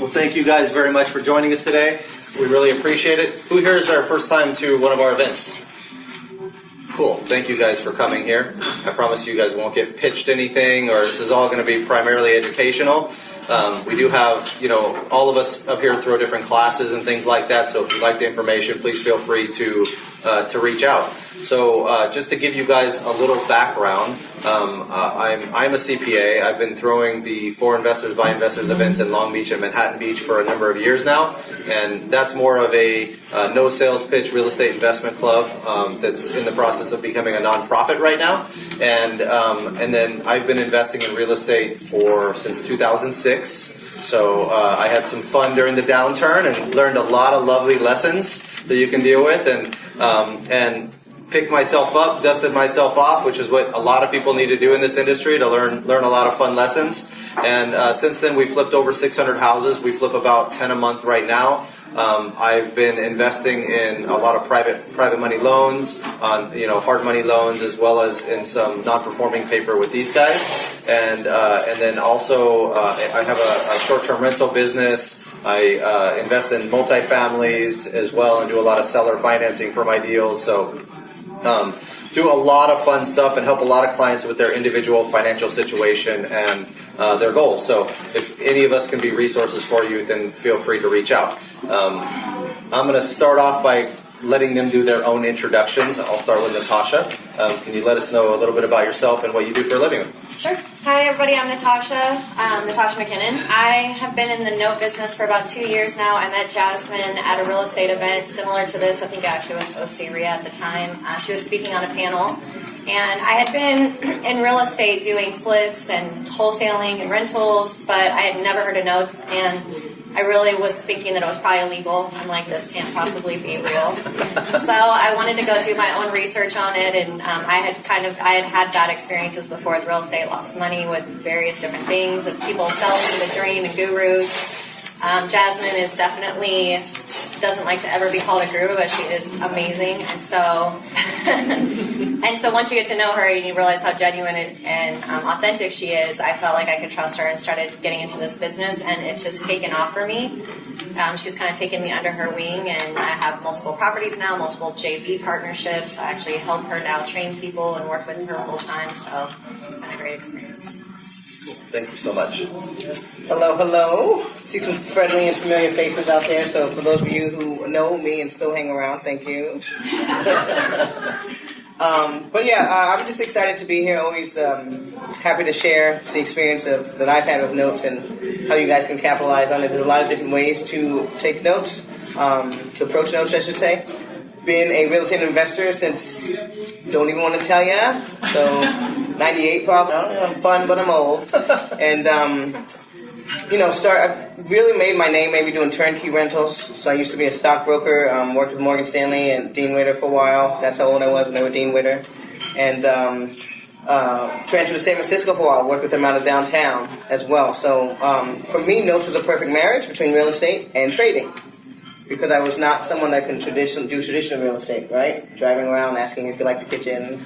Well, thank you guys very much for joining us today. We really appreciate it. Who here is our first time to one of our events? Cool. Thank you guys for coming here. I promise you guys won't get pitched anything, or this is all going to be primarily educational. We do have, all of us up here throw different classes and things like that. So if you like the information, please feel free to reach out. So just to give you guys a little background, I'm a CPA. I've been throwing the For Investors by Investors events in Long Beach and Manhattan Beach for a number of years now, and that's more of a no sales pitch real estate investment club that's in the process of becoming a nonprofit right now. And then I've been investing in real estate since 2006. So I had some fun during the downturn and learned a lot of lovely lessons that you can deal with, and picked myself up, dusted myself off, which is what a lot of people need to do in this industry, to learn a lot of fun lessons. And since then, we flipped over 600 houses. We flip about 10 a month right now. I've been investing in a lot of private money loans, on hard money loans, as well as in some non-performing paper with these guys. And then also I have a short-term rental business. I invest in multifamilies as well, and do a lot of seller financing for my deals. So do a lot of fun stuff and help a lot of clients with their individual financial situation and their goals. So if any of us can be resources for you, then feel free to reach out. I'm going to start off by letting them do their own introductions. I'll start with Natasha. Can you let us know a little bit about yourself and what you do for a living? Sure. Hi, everybody. I'm Natasha McKinnon. I have been in the note business for about 2 years now. I met Jasmine at a real estate event similar to this. I think it actually was OC at the time. She was speaking on a panel. And I had been in real estate doing flips and wholesaling and rentals, but I had never heard of notes. And I really was thinking that it was probably illegal. I'm like, this can't possibly be real. So I wanted to go do my own research on it, and I had bad experiences before with real estate, lost money with various different things, of people selling the dream and gurus. Jasmine is definitely doesn't like to ever be called a guru, but she is amazing. And so once you get to know her and you realize how genuine and authentic she is, I felt like I could trust her and started getting into this business, and it's just taken off for me. She's kind of taken me under her wing, and I have multiple properties now, multiple JV partnerships. I actually help her now train people and work with her full time, so it's been a great experience. Thank you so much. Hello. See some friendly and familiar faces out there. So for those of you who know me and still hang around, thank you. I'm just excited to be here. Always happy to share the experience that I've had with notes and how you guys can capitalize on it. There's a lot of different ways to take notes, to approach notes, I should say. Been a real estate investor since, don't even want to tell ya. So 98 probably. I'm fun, but I'm old. And I really made my name maybe doing turnkey rentals. So I used to be a stockbroker, worked with Morgan Stanley and Dean Witter for a while. That's how old I was when they were Dean Witter. And transferred to San Francisco for a while, worked with them out of downtown as well. So for me, notes was a perfect marriage between real estate and trading, because I was not someone that can do traditional real estate, right? Driving around asking if you like the kitchen.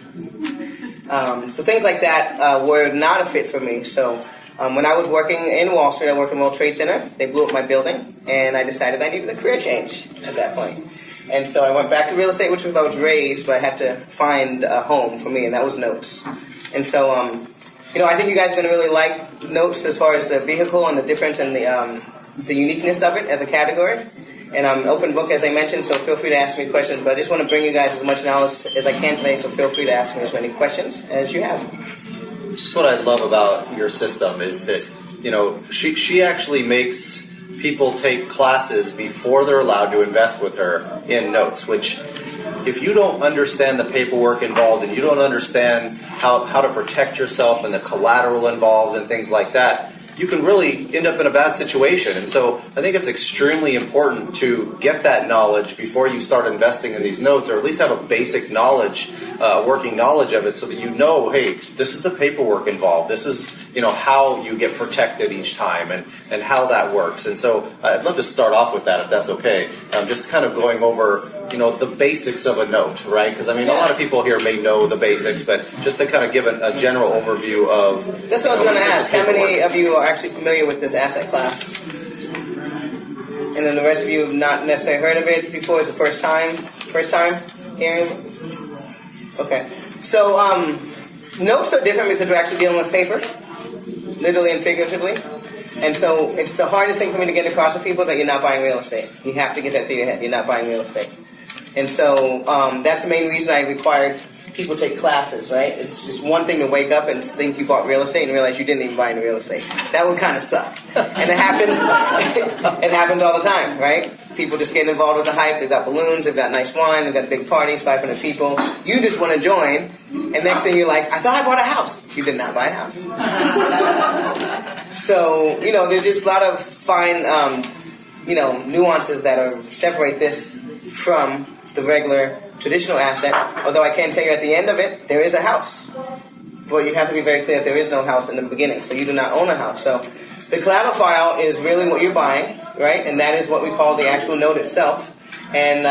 So things like that were not a fit for me. So when I was working in Wall Street, I worked in World Trade Center. They blew up my building, and I decided I needed a career change at that point. And so I went back to real estate, which was I was raised, but I had to find a home for me, and that was notes. And so, I think you guys are going to really like notes as far as the vehicle and the difference and the uniqueness of it as a category. And I'm an open book, as I mentioned, so feel free to ask me questions. But I just want to bring you guys as much knowledge as I can today, so feel free to ask me as many questions as you have. That's what I love about your system is that, she actually makes people take classes before they're allowed to invest with her in notes, which if you don't understand the paperwork involved and you don't understand how to protect yourself and the collateral involved and things like that, you can really end up in a bad situation. And so I think it's extremely important to get that knowledge before you start investing in these notes, or at least have a basic knowledge, working knowledge of it, so that hey, this is the paperwork involved. This is, how you get protected each time and how that works. And so I'd love to start off with that, if that's okay. Just kind of going over, the basics of a note, right? Because, a lot of people here may know the basics, but just to kind of give a general overview of... That's what I was going to ask. How many of you are actually familiar with this asset class? and then the rest of you have not necessarily heard of it before. It's the first time hearing. Okay, so notes are different because we're actually dealing with paper, literally and figuratively. And so it's the hardest thing for me to get across to people that you're not buying real estate. You have to get that through your head. You're not buying real estate. And so that's the main reason I required people take classes, right? It's just one thing to wake up and think you bought real estate and realize you didn't even buy any real estate. That would kind of suck. And it happens. It happens all the time, right? People just get involved with the hype. They've got balloons. They've got nice wine. They've got big parties, 500 people. You just want to join. And next thing you're like, I thought I bought a house. You did not buy a house. So, there's just a lot of fine, nuances that separate this from the regular traditional asset. Although I can tell you at the end of it, there is a house. But you have to be very clear that there is no house in the beginning. So you do not own a house. So the collateral file is really what you're buying, right? And that is what we call the actual note itself. And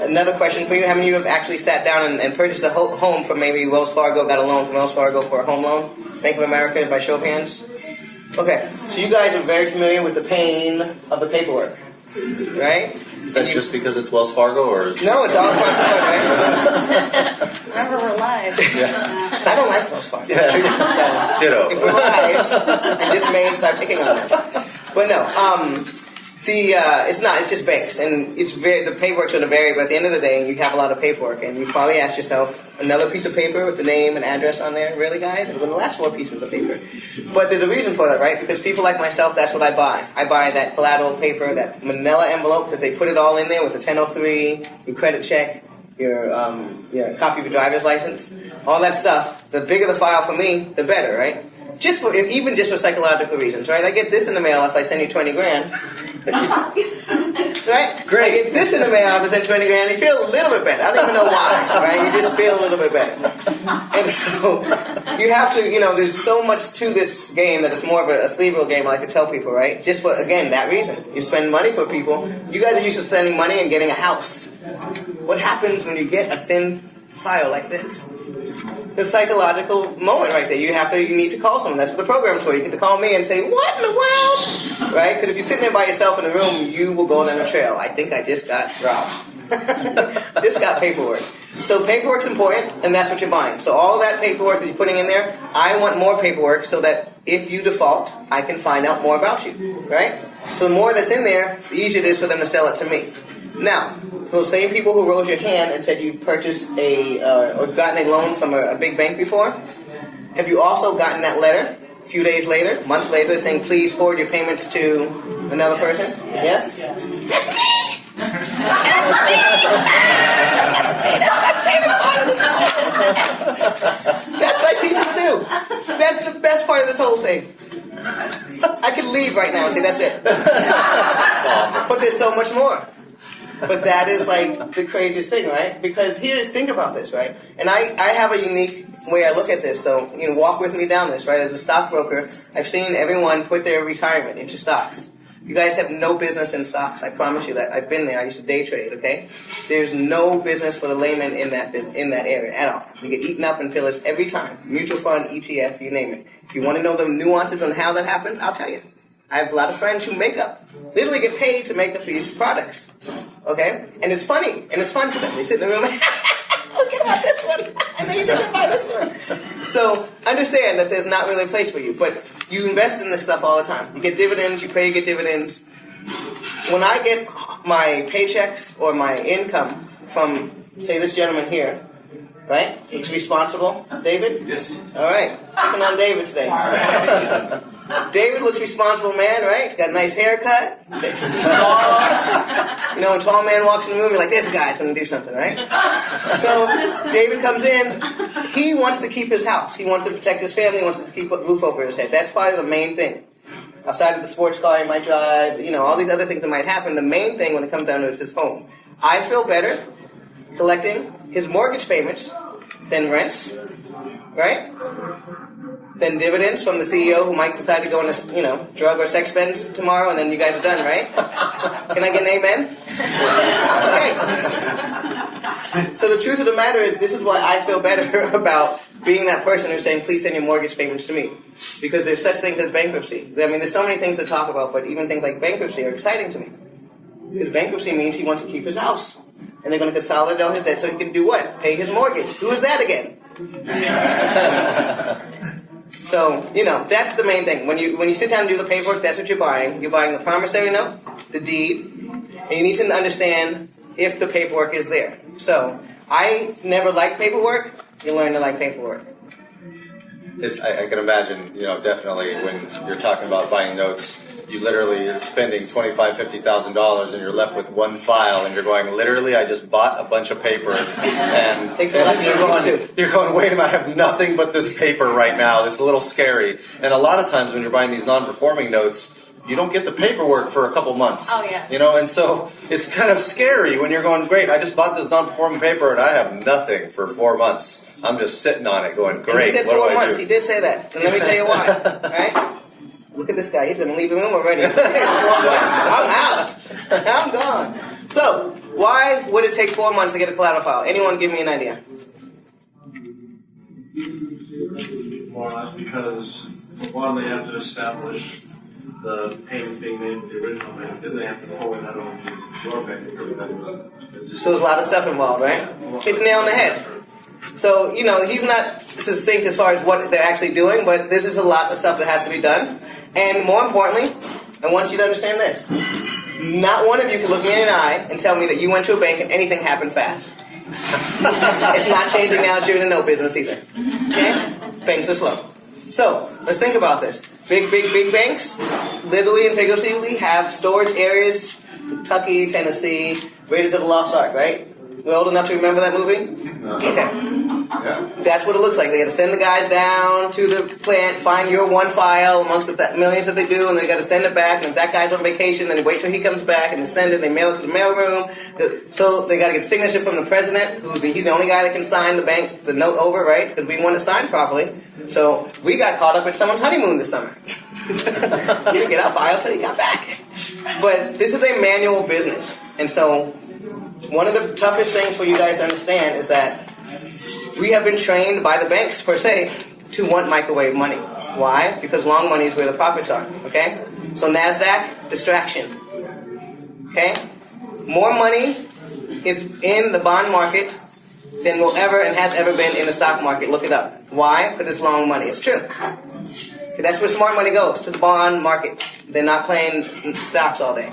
another question for you, how many of you have actually sat down and purchased a home from maybe Wells Fargo, got a loan from Wells Fargo for a home loan? Bank of America, by show of hands? Okay, so you guys are very familiar with the pain of the paperwork, right? Is that just because it's Wells Fargo, or? No, it's all across the board, right? Remember, we're live. Yeah. I don't like Wells Fargo. Yeah. So, Ditto. if we're live, I just may start picking on it. But no, it's not. It's just banks, and the paperwork's going to vary. But at the end of the day, you have a lot of paperwork, and you probably ask yourself, another piece of paper with the name and address on there. Really, guys? It was the last 4 pieces of paper. But there's a reason for that, right? Because people like myself, that's what I buy. I buy that collateral paper, that manila envelope that they put it all in there with the 1003, your credit check, your copy of your driver's license, all that stuff. The bigger the file for me, the better, right? Even just for psychological reasons, right? I get this in the mail if I send you 20 grand. Right? Great. I get this in the mail if I send 20 grand. You feel a little bit better. I don't even know why, right? You just feel a little bit better. And so you have to, there's so much to this game that it's more of a cerebral game, I like to tell people, right? Just for, again, that reason. You spend money for people. You guys are used to sending money and getting a house. What happens when you get a thin file like this? The psychological moment right there. You need to call someone. That's what the program's for. You get to call me and say, what in the world? Right? Because if you're sitting there by yourself in the room, you will go down the trail. I think I just got robbed. Just got paperwork. So paperwork's important, and that's what you're buying. So all that paperwork that you're putting in there, I want more paperwork so that if you default, I can find out more about you. Right? So the more that's in there, the easier it is for them to sell it to me. Now, those same people who rose your hand and said you've purchased or gotten a loan from a big bank before, have you also gotten that letter a few days later, months later, saying please forward your payments to another person? Yes? That's me! That's what I teach you to do. That's the best part of this whole thing. I could leave right now and say that's it. Awesome. But there's so much more. But that is like the craziest thing, right? Because think about this, right? And I have a unique way I look at this. So, walk with me down this, right? As a stockbroker, I've seen everyone put their retirement into stocks. You guys have no business in stocks. I promise you that. I've been there. I used to day trade, okay? There's no business for the layman in that area at all. You get eaten up and pillaged every time. Mutual fund, ETF, you name it. If you want to know the nuances on how that happens, I'll tell you. I have a lot of friends who literally get paid to make up these products. Okay? And it's funny, and it's fun to them. They sit in the room and, forget about this one. And then you think about this one. So understand that there's not really a place for you. But you invest in this stuff all the time. You get dividends, you pay to get dividends. When I get my paychecks or my income from, say, this gentleman here, right? Looks responsible. David? Yes. All right. Picking on David today. David looks responsible man, right? He's got a nice haircut. He's tall. When a tall man walks in the room, you're like, this guy's going to do something, right? So David comes in. He wants to keep his house. He wants to protect his family. He wants to keep a roof over his head. That's probably the main thing. Outside of the sports car he might drive, all these other things that might happen, the main thing when it comes down to it is his home. I feel better collecting his mortgage payments than rents, right? Than dividends from the CEO who might decide to go on a, drug or sex bends tomorrow, and then you guys are done, right? Can I get an amen? Okay. So the truth of the matter is, this is why I feel better about being that person who's saying, please send your mortgage payments to me. Because there's such things as bankruptcy. I mean, there's so many things to talk about, but even things like bankruptcy are exciting to me. Because bankruptcy means he wants to keep his house. And they're going to consolidate all his debt so he can do what? Pay his mortgage. Who is that again? So, that's the main thing. When you sit down and do the paperwork, that's what you're buying. You're buying the promissory note, the deed, and you need to understand if the paperwork is there. So, I never liked paperwork. You learn to like paperwork. I can imagine, definitely when you're talking about buying notes, you literally are spending $25,000, $50,000 and you're left with one file and you're going, literally, I just bought a bunch of paper and Takes a lot of you're going, wait a minute, I have nothing but this paper right now. It's a little scary. And a lot of times when you're buying these non-performing notes, you don't get the paperwork for a couple months. Oh, yeah. And so it's kind of scary when you're going, great, I just bought this non-performing paper and I have nothing for 4 months. I'm just sitting on it going, great, he said what 4 do I months. do? He did say that. And let me tell you why. All right? Look at this guy. He's going to leave the room already. I'm out. I'm gone. So, why would it take 4 months to get a collateral file? Anyone give me an idea? More or less because, for one, they have to establish the payments being made with the original bank. Then they have to forward that over to your bank. So there's a lot of stuff involved, right? Hit the nail on the head. So, he's not succinct as far as what they're actually doing, but there's just a lot of stuff that has to be done. And more importantly, I want you to understand this. Not one of you can look me in the eye and tell me that you went to a bank and anything happened fast. It's not changing now that you're in the note business either. Okay? Banks are slow. So, let's think about this. Big banks, literally and figuratively, have storage areas, Kentucky, Tennessee, Raiders of the Lost Ark, right? We're old enough to remember that movie? Okay. Yeah. That's what it looks like. They got to send the guys down to the plant, find your one file amongst the millions that they do, and they got to send it back. And if that guy's on vacation, then they wait till he comes back and they send it. They mail it to the mailroom. So they got to get a signature from the president, he's the only guy that can sign the note over, right? Because we want it signed properly. So we got caught up in someone's honeymoon this summer. You didn't get our file till you got back. But this is a manual business, and so one of the toughest things for you guys to understand is that we have been trained by the banks, per se, to want microwave money. Why? Because long money is where the profits are, okay? So NASDAQ, distraction, okay? More money is in the bond market than will ever and has ever been in the stock market. Look it up. Why? Because it's long money. It's true. That's where smart money goes, to the bond market. They're not playing stocks all day.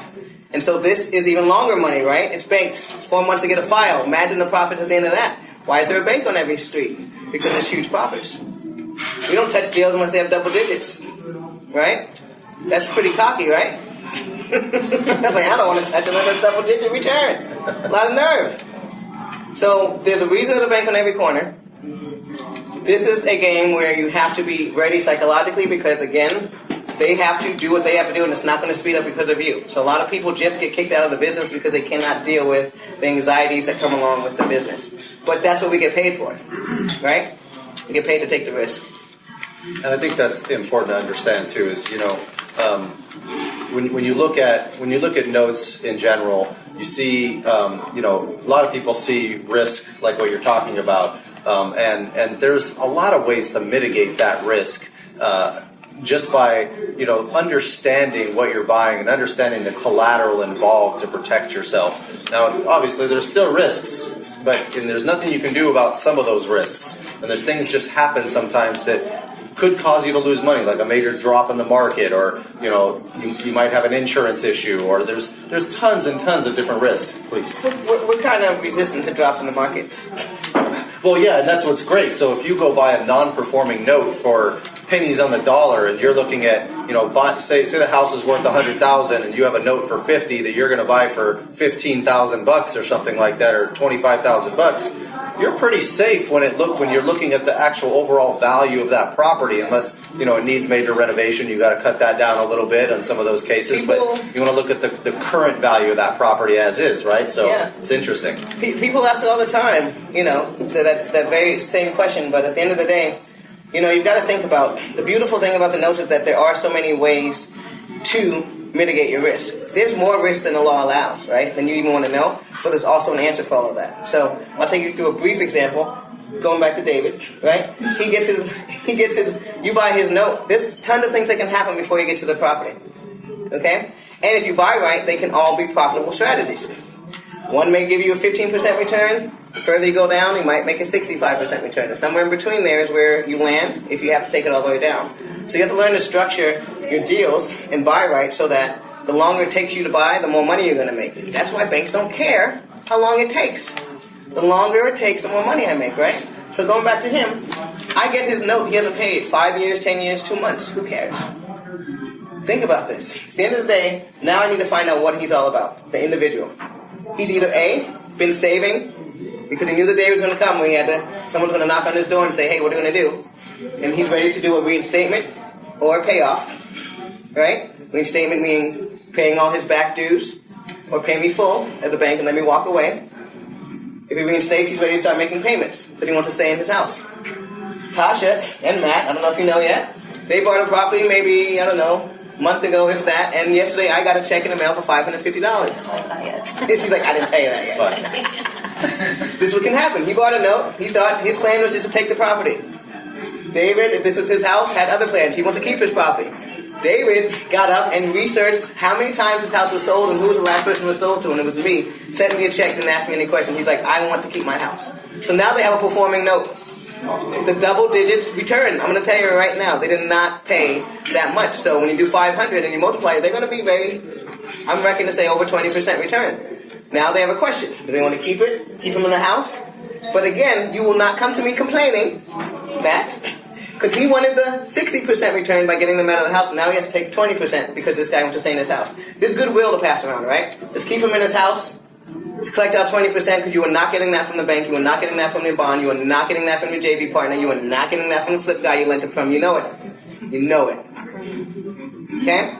And so this is even longer money, right? It's banks. 4 months to get a file. Imagine the profits at the end of that. Why is there a bank on every street? Because there's huge profits. We don't touch deals unless they have double digits, right? That's pretty cocky, right? That's like, I don't want to touch unless it's double digit return. A lot of nerve. So there's a reason there's a bank on every corner. This is a game where you have to be ready psychologically because, again, they have to do what they have to do, and it's not going to speed up because of you. So a lot of people just get kicked out of the business because they cannot deal with the anxieties that come along with the business. But that's what we get paid for, right? We get paid to take the risk. And I think that's important to understand too. Is when you look at notes in general, you see a lot of people see risk like what you're talking about, and there's a lot of ways to mitigate that risk. Just by understanding what you're buying and understanding the collateral involved to protect yourself. Now, obviously, there's still risks, and there's nothing you can do about some of those risks. And there's things just happen sometimes that could cause you to lose money, like a major drop in the market, or you might have an insurance issue, or there's tons and tons of different risks. Please. We're kind of resistant to drops in the markets. Well, yeah, and that's what's great. So if you go buy a non-performing note for pennies on the dollar, and you're looking at, say the house is worth $100,000, and you have a note for $50 that you're going to buy for $15,000 or something like that, or $25,000. You're pretty safe when you're looking at the actual overall value of that property, unless it needs major renovation. You got to cut that down a little bit in some of those cases, but you want to look at the current value of that property as is, right? So yeah. It's interesting. People ask it all the time, that very same question, but at the end of the day, you've got to think about, the beautiful thing about the notes is that there are so many ways to mitigate your risk. There's more risk than the law allows, right? Than you even want to know, but there's also an answer for all of that. So I'll take you through a brief example, going back to David, right? You buy his note. There's a ton of things that can happen before you get to the property, okay? And if you buy right, they can all be profitable strategies. One may give you a 15% return. The further you go down, you might make a 65% return. And somewhere in between there is where you land if you have to take it all the way down. So you have to learn to structure your deals and buy right so that the longer it takes you to buy, the more money you're going to make. That's why banks don't care how long it takes. The longer it takes, the more money I make, right? So going back to him, I get his note. He hasn't paid 5 years, 10 years, 2 months. Who cares? Think about this. At the end of the day, now I need to find out what he's all about, the individual. He's either A, been saving, because he knew the day was going to come when someone's going to knock on his door and say, hey, what are you going to do? And he's ready to do a reinstatement or a payoff, right? Reinstatement meaning paying all his back dues, or pay me full at the bank and let me walk away. If he reinstates, he's ready to start making payments, but he wants to stay in his house. Tasha and Matt, I don't know if you know yet, they bought a property maybe, I don't know, a month ago, if that, and yesterday I got a check in the mail for $550. She's like, I didn't tell you that yet. This is what can happen. He bought a note. He thought his plan was just to take the property. David, if this was his house, had other plans. He wants to keep his property. David got up and researched how many times his house was sold and who was the last person it was sold to, and it was me. Sent me a check, didn't ask me any questions. He's like, I want to keep my house. So now they have a performing note. The double digits return. I'm going to tell you right now, they did not pay that much. So when you do 500 and you multiply it, they're going to be I'm reckoning to say over 20% return. Now they have a question. Do they want to keep it? Keep them in the house? But again, you will not come to me complaining, Matt, because he wanted the 60% return by getting them out of the house. Now he has to take 20% because this guy wants to stay in his house. There's goodwill to pass around, right? Let's keep him in his house. Let's collect out 20% because you are not getting that from the bank. You are not getting that from your bond. You are not getting that from your JV partner. You are not getting that from the flip guy you lent it from. You know it. You know it. Okay?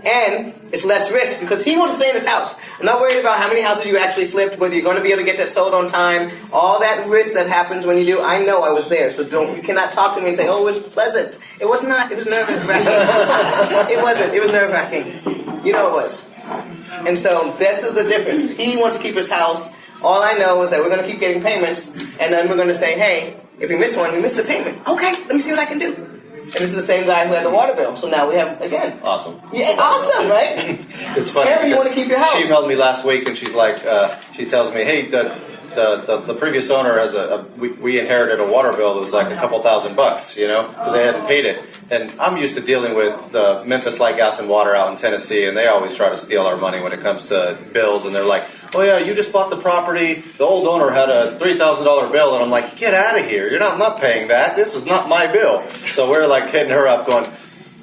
And it's less risk because he wants to stay in his house. I'm not worried about how many houses you actually flipped, whether you're going to be able to get that sold on time. All that risk that happens when you do, I know I was there. So you cannot talk to me and say, oh, it was pleasant. It was not. It was nerve-wracking. It wasn't. It was nerve-wracking. You know it was. And so this is the difference. He wants to keep his house. All I know is that we're going to keep getting payments, and then we're going to say, hey, if we miss one, we missed the payment. Okay, let me see what I can do. And this is the same guy who had the water bill. So now we have, again. Awesome. Yeah, awesome, right? It's funny. Remember, you want to keep your house. She emailed me last week, and she's like, she tells me, hey, the previous owner has we inherited a water bill that was like a couple $1,000, you know, because they hadn't paid it. And I'm used to dealing with the Memphis Light, Gas, and Water out in Tennessee, and they always try to steal our money when it comes to bills. And they're like, oh yeah, you just bought the property. The old owner had a $3,000 bill, and I'm like, get out of here. I'm not paying that. This is not my bill. So we're like hitting her up going,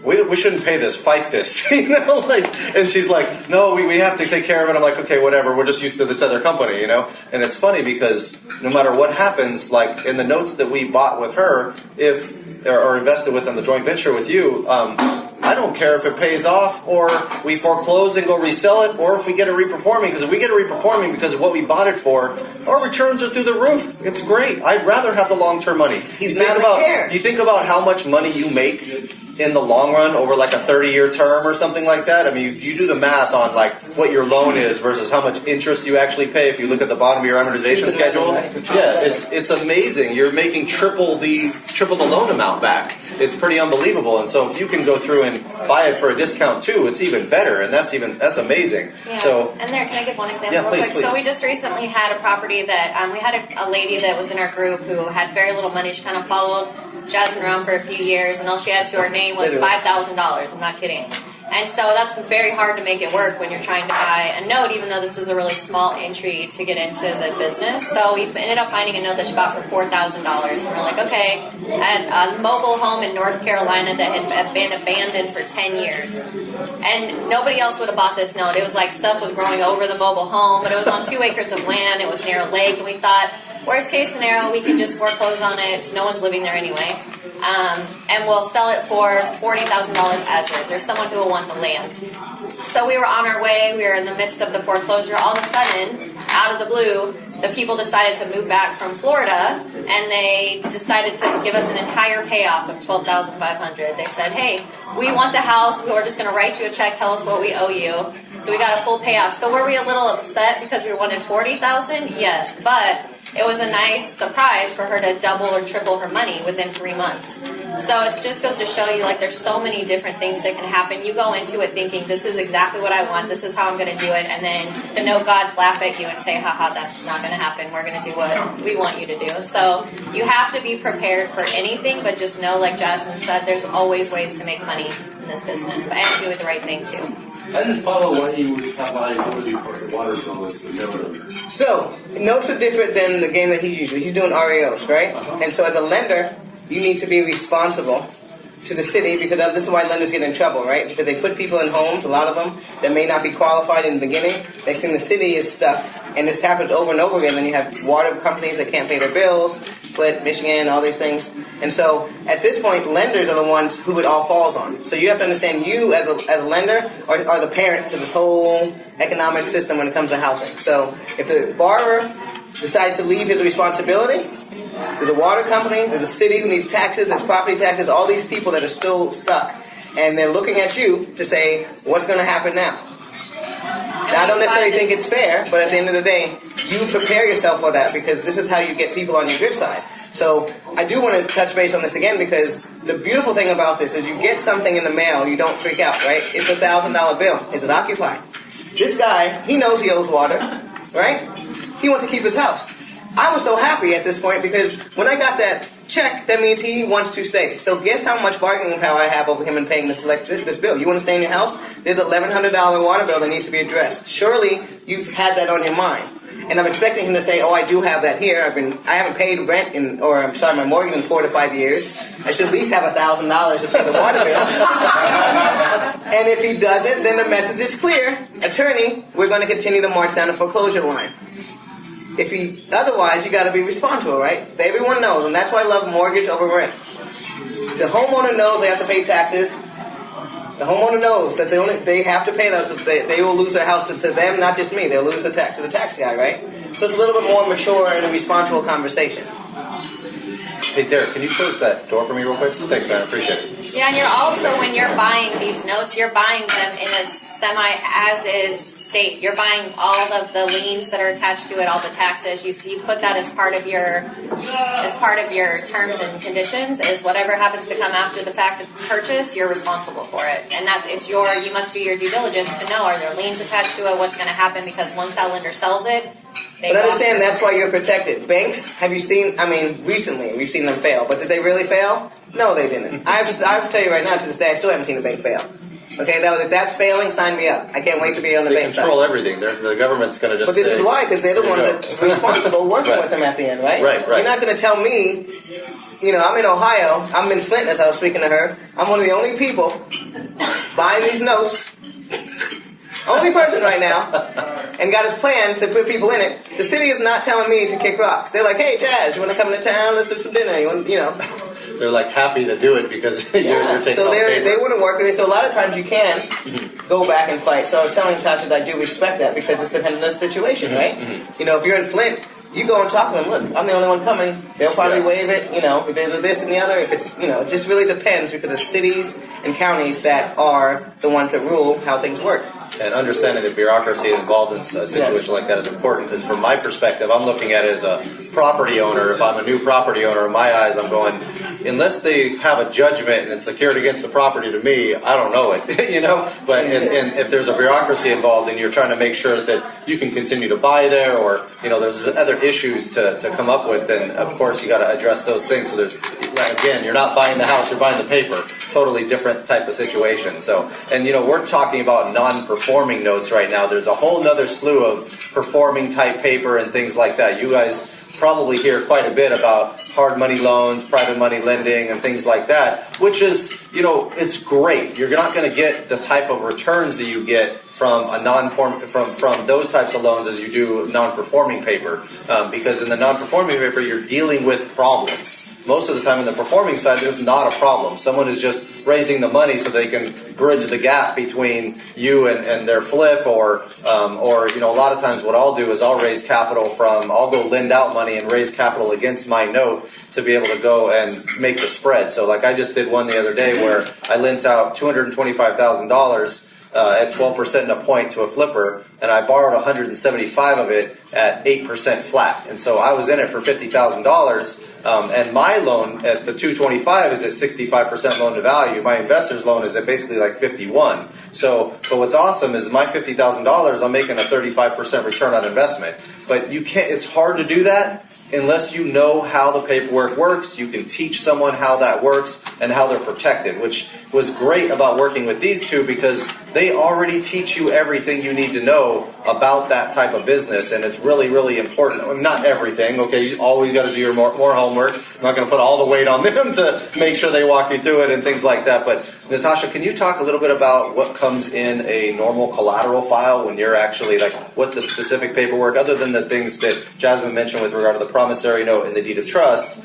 we shouldn't pay this, fight this, you know, and she's like, no, we have to take care of it. I'm like, okay, whatever, we're just used to this other company, you know, and it's funny because no matter what happens, like in the notes that we bought with her, or invested with in the joint venture with you, I don't care if it pays off or we foreclose and go resell it, or if we get it reperforming, because if we get it reperforming because of what we bought it for, our returns are through the roof. It's great. I'd rather have the long-term money. You think about how much money you make in the long run over like a 30-year term or something like that. I mean, you do the math on like what your loan is versus how much interest you actually pay if you look at the bottom of your amortization schedule. Yeah, it's amazing. You're making triple the loan amount back. It's pretty unbelievable. And so if you can go through and buy it for a discount too, it's even better. And that's amazing. Yeah. So, and there, can I give one example real quick? Please. So we just recently had a property that we had a lady that was in our group who had very little money. She kind of followed Jasmine around for a few years, and all she had to her name was $5,000. I'm not kidding. And so that's very hard to make it work when you're trying to buy a note, even though this was a really small entry to get into the business. So we ended up finding a note that she bought for $4,000. And we're like, okay, at a mobile home in North Carolina that had been abandoned for 10 years. And nobody else would have bought this note. It was like stuff was growing over the mobile home, but it was on 2 acres of land. It was near a lake, and we thought, worst case scenario, we can just foreclose on it. No one's living there anyway. And we'll sell it for $40,000 as is. There's someone who will want the land. So we were on our way. We were in the midst of the foreclosure. All of a sudden, out of the blue, the people decided to move back from Florida, and they decided to give us an entire payoff of $12,500. They said, hey, we want the house. We're just going to write you a check. Tell us what we owe you. So we got a full payoff. So were we a little upset because we wanted $40,000? Yes, but it was a nice surprise for her to double or triple her money within 3 months. So it just goes to show you, like, there's so many different things that can happen. You go into it thinking, this is exactly what I want, this is how I'm going to do it, and then the no gods laugh at you and say, haha, that's not going to happen, we're going to do what we want you to do. So you have to be prepared for anything, but just know, like Jasmine said, there's always ways to make money in this business, and do the right thing too. I didn't follow why you would have liability for the water zones and never. So, notes are different than the game that he's doing REOs, right? And so as a lender, you need to be responsible to the city, because this is why lenders get in trouble, right? Because they put people in homes, a lot of them, that may not be qualified in the beginning. Next thing, the city is stuck, and this happens over and over again. Then you have water companies that can't pay their bills, Flint, Michigan, all these things. And so, at this point, lenders are the ones who it all falls on. So you have to understand, you as a lender are the parent to this whole economic system when it comes to housing. So if the borrower decides to leave his responsibility, there's a water company, there's a city who needs taxes, there's property taxes, all these people that are still stuck. And they're looking at you to say, what's going to happen now? Now, I don't necessarily think it's fair, but at the end of the day, you prepare yourself for that, because this is how you get people on your good side. So I do want to touch base on this again, because the beautiful thing about this is you get something in the mail, you don't freak out, right? It's a $1,000 bill. Is it occupied? This guy, he knows he owes water, right? He wants to keep his house. I was so happy at this point, because when I got that check, that means he wants to stay. So guess how much bargaining power I have over him in paying this bill. You want to stay in your house? There's a $1,100 water bill that needs to be addressed. Surely you've had that on your mind. And I'm expecting him to say, oh, I do have that here. I haven't paid rent my mortgage in 4 to 5 years. I should at least have $1,000 to pay the water bill. And if he doesn't, then the message is clear. Attorney, we're going to continue to march down the foreclosure line. Otherwise, you got to be responsible, right? Everyone knows, and that's why I love mortgage over rent. The homeowner knows they have to pay taxes. The homeowner knows that they have to pay those. They will lose their house to them, not just me. They'll lose the tax to the tax guy, right? So it's a little bit more mature and a responsible conversation. Hey, Derek, can you close that door for me real quick? Thanks, man. I appreciate it. Yeah, and you're also, when you're buying these notes, you're buying them in a semi-as-is state. You're buying all of the liens that are attached to it, all the taxes. You put that as part of your terms and conditions. Is whatever happens to come after the fact of purchase, you're responsible for it, and you must do your due diligence to know, are there liens attached to it? What's going to happen? Because once that lender sells it, but understand, that's why you're protected. Banks, have you seen? Recently we've seen them fail, but did they really fail? No, they didn't. I tell you right now, to this day, I still haven't seen a bank fail. Okay, if that's failing, sign me up. I can't wait to be on the bank side. They control everything. The government's going to just. But this is why, because they're the ones that are responsible working with them at the end, right? Right. You're not going to tell me. I'm in Ohio. I'm in Flint, as I was speaking to her. I'm one of the only people buying these notes. Only person right now, and got his plan to put people in it. The city is not telling me to kick rocks. They're like, hey, Jazz, you want to come to town? Let's do some dinner. They're like happy to do it because you're taking so off paper. they want to work with it. So a lot of times you can go back and fight. So I was telling Tasha that I do respect that, because it's dependent on the situation, right? Mm-hmm. If you're in Flint, you go and talk to them. Look, I'm the only one coming. They'll probably waive it. If there's this and the other. If it's, it just really depends, because the cities and counties that are the ones that rule how things work. And understanding the bureaucracy involved in a situation like that is important, because from my perspective, I'm looking at it as a property owner. If I'm a new property owner, in my eyes, I'm going, unless they have a judgment and it's secured against the property, to me, I don't know it, But and if there's a bureaucracy involved and you're trying to make sure that you can continue to buy there, or, there's other issues to come up with, then of course you got to address those things. So again, you're not buying the house, you're buying the paper. Totally different type of situation. So, and we're talking about non-performing notes right now. There's a whole nother slew of performing type paper and things like that. You guys probably hear quite a bit about hard money loans, private money lending, and things like that, which is, it's great. You're not going to get the type of returns that you get from from those types of loans as you do non-performing paper, because in the non-performing paper you're dealing with problems. Most of the time in the performing side, there's not a problem. Someone is just raising the money so they can bridge the gap between you and their flip, or a lot of times what I'll do is I'll raise capital I'll go lend out money and raise capital against my note to be able to go and make the spread. So like I just did one the other day where I lent out $225,000 at 12% and a point to a flipper, and I borrowed 175 of it at 8% flat. And so I was in it for $50,000, and my loan at the 225 is at 65% loan to value. My investor's loan is at basically like 51. So, but what's awesome is my $50,000, I'm making a 35% return on investment. But you can't. It's hard to do that unless you know how the paperwork works. You can teach someone how that works and how they're protected, which was great about working with these two because they already teach you everything you need to know about that type of business, and it's really, really important. I mean, not everything, okay? You always got to do your more homework. I'm not going to put all the weight on them to make sure they walk you through it and things like that. But Natasha, can you talk a little bit about what comes in a normal collateral file when you're actually like what the specific paperwork, other than the things that Jasmine mentioned with regard to the promissory note and the deed of trust?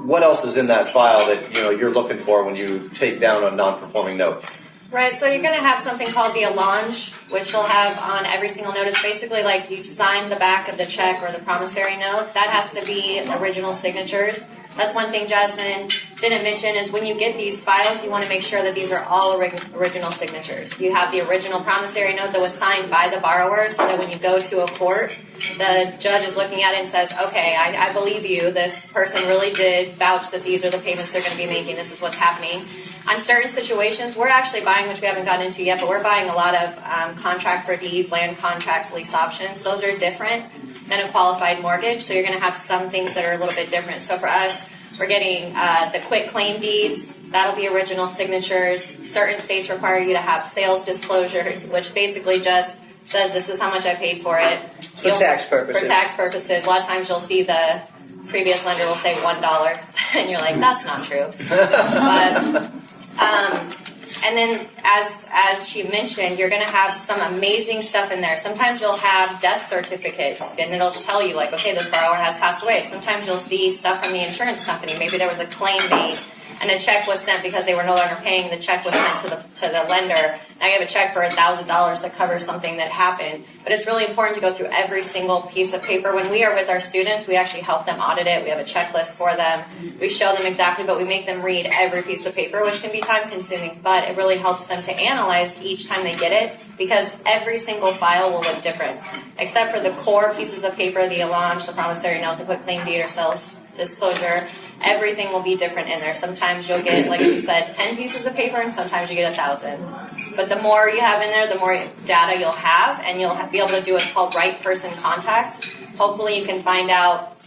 What else is in that file that you're looking for when you take down a non-performing note? Right, so you're going to have something called the allonge, which you'll have on every single note. It's basically like you've signed the back of the check or the promissory note. That has to be original signatures. That's one thing Jasmine didn't mention is when you get these files, you want to make sure that these are all original signatures. You have the original promissory note that was signed by the borrower so that when you go to a court, the judge is looking at it and says, okay, I believe you. This person really did vouch that these are the payments they're going to be making. This is what's happening. On certain situations, we're actually buying, which we haven't gotten into yet, but we're buying a lot of contract for deeds, land contracts, lease options. Those are different than a qualified mortgage, so you're going to have some things that are a little bit different. So for us, we're getting the quit claim deeds. That'll be original signatures. Certain states require you to have sales disclosures, which basically just says this is how much I paid for it. For tax purposes. For tax purposes. A lot of times you'll see the previous lender will say $1, and you're like, that's not true. But and then, as she mentioned, you're going to have some amazing stuff in there. Sometimes you'll have death certificates, and it'll tell you, like, okay, this borrower has passed away. Sometimes you'll see stuff from the insurance company. Maybe there was a claim made, and a check was sent because they were no longer paying. The check was sent to the lender. Now you have a check for $1,000 that covers something that happened. But it's really important to go through every single piece of paper. When we are with our students, we actually help them audit it. We have a checklist for them. We show them exactly, but we make them read every piece of paper, which can be time-consuming. But it really helps them to analyze each time they get it because every single file will look different, except for the core pieces of paper, the allonge, the promissory note, the quitclaim deed or sales disclosure. Everything will be different in there. Sometimes you'll get, like she said, 10 pieces of paper, and sometimes you get 1,000. But the more you have in there, the more data you'll have, and you'll be able to do what's called right person contact. Hopefully you can find out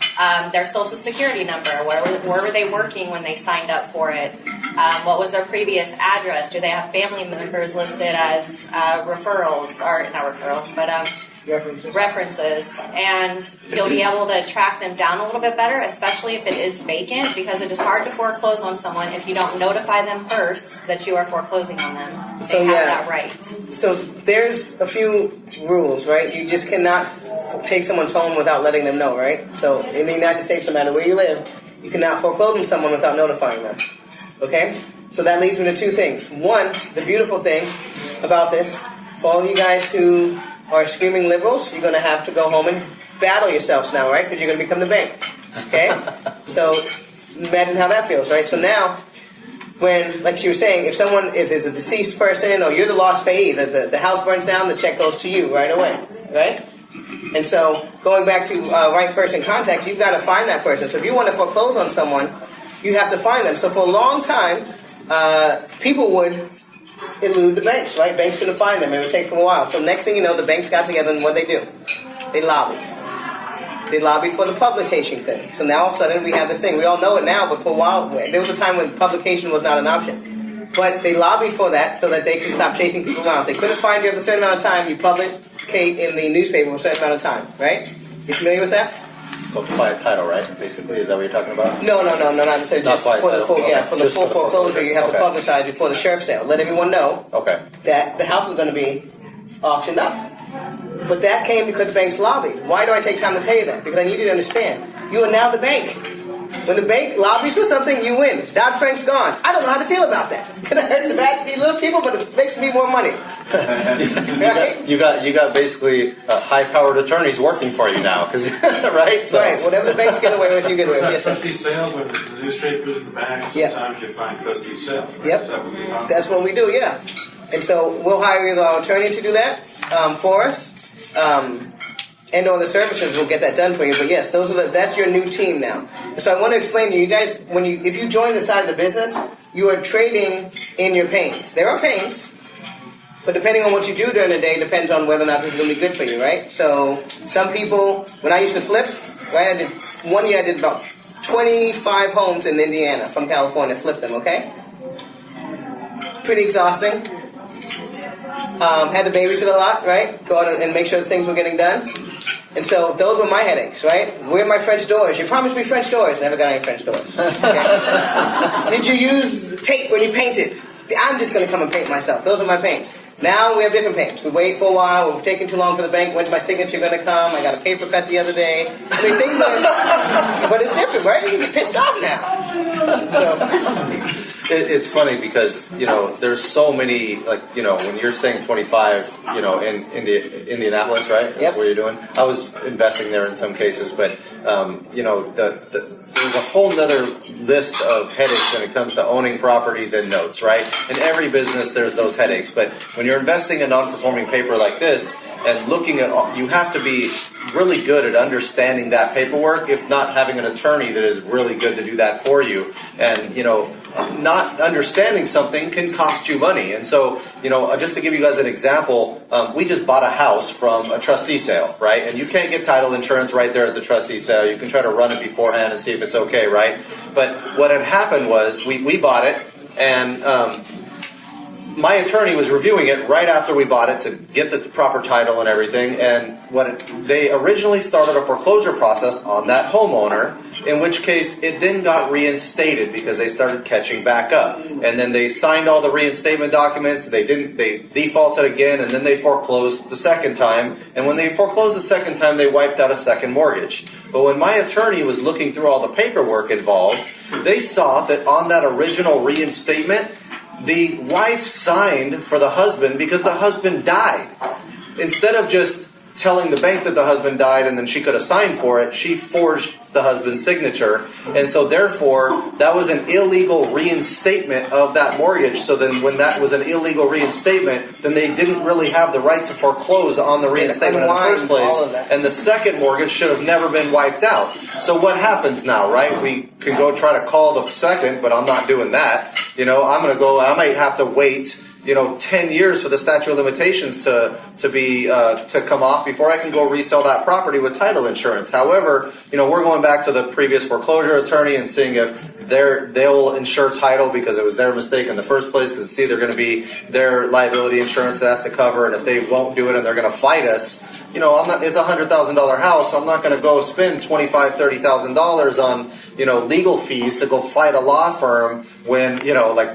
their social security number. Where were they working when they signed up for it? What was their previous address? Do they have family members listed as referrals? Or not referrals, but references, and you'll be able to track them down a little bit better, especially if it is vacant, because it is hard to foreclose on someone if you don't notify them first that you are foreclosing on them. They have that right. So there's a few rules, right? You just cannot take someone's home without letting them know, right? So in the United States, no matter where you live, you cannot foreclose on someone without notifying them. Okay? So that leads me to two things. One, the beautiful thing about this, for all you guys who are screaming liberals, you're going to have to go home and battle yourselves now, right? Because you're going to become the bank. Okay? So imagine how that feels, right? So now, when, like she was saying, if there's a deceased person or you're the lost payee, the house burns down, the check goes to you right away, right? And so going back to right person contact, you've got to find that person. So if you want to foreclose on someone, you have to find them. So for a long time, people would elude the banks, right? Banks couldn't find them. It would take them a while. So next thing you know, the banks got together and what they do? They lobby. They lobby for the publication thing. So now all of a sudden we have this thing. We all know it now, but for a while, there was a time when publication was not an option. But they lobby for that so that they can stop chasing people around. If they couldn't find you after a certain amount of time, you publicate in the newspaper for a certain amount of time, right? You familiar with that? It's called quiet title, right? Basically, is that what you're talking about? No, not necessarily. Not Just quiet for the title. full, Okay. yeah, for the Just full for the foreclosure, you have to publicize before the sheriff's sale. Let everyone know that the house is going to be auctioned up. But that came because the banks lobbied. Why do I take time to tell you that? Because I need you to understand. You are now the bank. When the bank lobbies for something, you win. Dodd-Frank's gone. I don't know how to feel about that. It hurts the bad little people, but it makes me more money. Right? You got basically high-powered attorneys working for you now, right? So. Right. Whatever the banks get away with, you get away with. Yes, sir. Trustee sales, when the newspaper's in the back, Yeah. sometimes you find trustee sales. Yep. That's what we do, yeah. And so we'll hire either our attorney to do that for us, and or the services will get that done for you. But yes, that's your new team now. And so I want to explain to you guys, if you join the side of the business, you are trading in your pains. There are pains, but depending on what you do during the day depends on whether or not this is going to be good for you, right? So some people, when I used to flip, right, one year I did about 25 homes in Indiana from California, flipped them, okay? Pretty exhausting. Had to babysit a lot, right? Go out and make sure that things were getting done. And so those were my headaches, right? Where are my French doors? You promised me French doors. Never got any French doors. Okay. Did you use tape when you painted? I'm just going to come and paint myself. Those are my paints. Now we have different paints. We wait for a while. We're taking too long for the bank. When's my signature going to come? I got a paper cut the other day. I mean, things are... But it's different, right? You get pissed off now. So... It's funny because, there's so many, when you're saying 25, in Indianapolis, right? That's yep. where you're doing. I was investing there in some cases, but, there's a whole nother list of headaches when it comes to owning property than notes, right? In every business, there's those headaches. But when you're investing in non-performing paper like this and looking at, you have to be really good at understanding that paperwork, if not having an attorney that is really good to do that for you. And, not understanding something can cost you money. And so, just to give you guys an example, we just bought a house from a trustee sale, right? And you can't get title insurance right there at the trustee sale. You can try to run it beforehand and see if it's okay, right? But what had happened was we bought it, and my attorney was reviewing it right after we bought it to get the proper title and everything, and they originally started a foreclosure process on that homeowner, in which case it then got reinstated because they started catching back up. And then they signed all the reinstatement documents, they defaulted again, and then they foreclosed the second time. And when they foreclosed the second time, they wiped out a second mortgage. But when my attorney was looking through all the paperwork involved, they saw that on that original reinstatement, the wife signed for the husband because the husband died. Instead of just telling the bank that the husband died and then she could have signed for it, she forged the husband's signature. And so therefore, that was an illegal reinstatement of that mortgage. So then when that was an illegal reinstatement, then they didn't really have the right to foreclose on the reinstatement in the first place. And the second mortgage should have never been wiped out. So what happens now, right? We can go try to call the second, but I'm not doing that. I might have to wait 10 years for the statute of limitations to come off before I can go resell that property with title insurance. However, we're going back to the previous foreclosure attorney and seeing if they'll insure title because it was their mistake in the first place, because it's either going to be their liability insurance that has to cover, and if they won't do it and they're going to fight us, it's a $100,000 house. I'm not going to go spend $25,000, $30,000 on legal fees to go fight a law firm when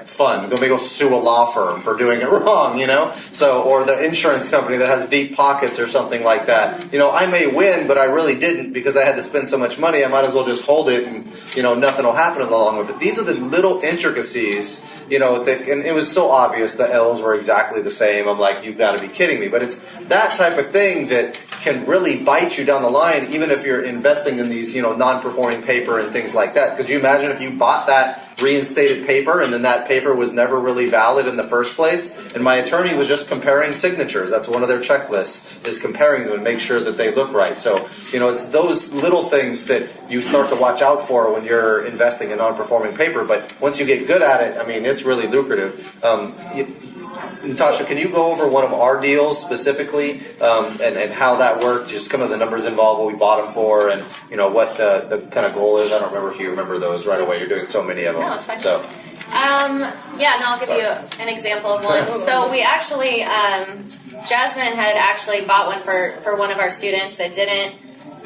fun. Let me go sue a law firm for doing it wrong, or the insurance company that has deep pockets or something like that. I may win, but I really didn't because I had to spend so much money. I might as well just hold it and nothing will happen in the long run. But these are the little intricacies. And it was so obvious the L's were exactly the same. I'm like, you've got to be kidding me. But it's that type of thing that can really bite you down the line, even if you're investing in these, non-performing paper and things like that. Could you imagine if you bought that reinstated paper and then that paper was never really valid in the first place? And my attorney was just comparing signatures. That's one of their checklists, is comparing them and make sure that they look right. So, it's those little things that you start to watch out for when you're investing in non-performing paper. But once you get good at it, it's really lucrative. Natasha, can you go over one of our deals specifically and how that worked? Just some of the numbers involved, what we bought them for, and what the kind of goal is. I don't remember if you remember those right away. You're doing so many of them. No, it's fine. So. I'll give you an example of one. So we actually, Jasmine had actually bought one for one of our students.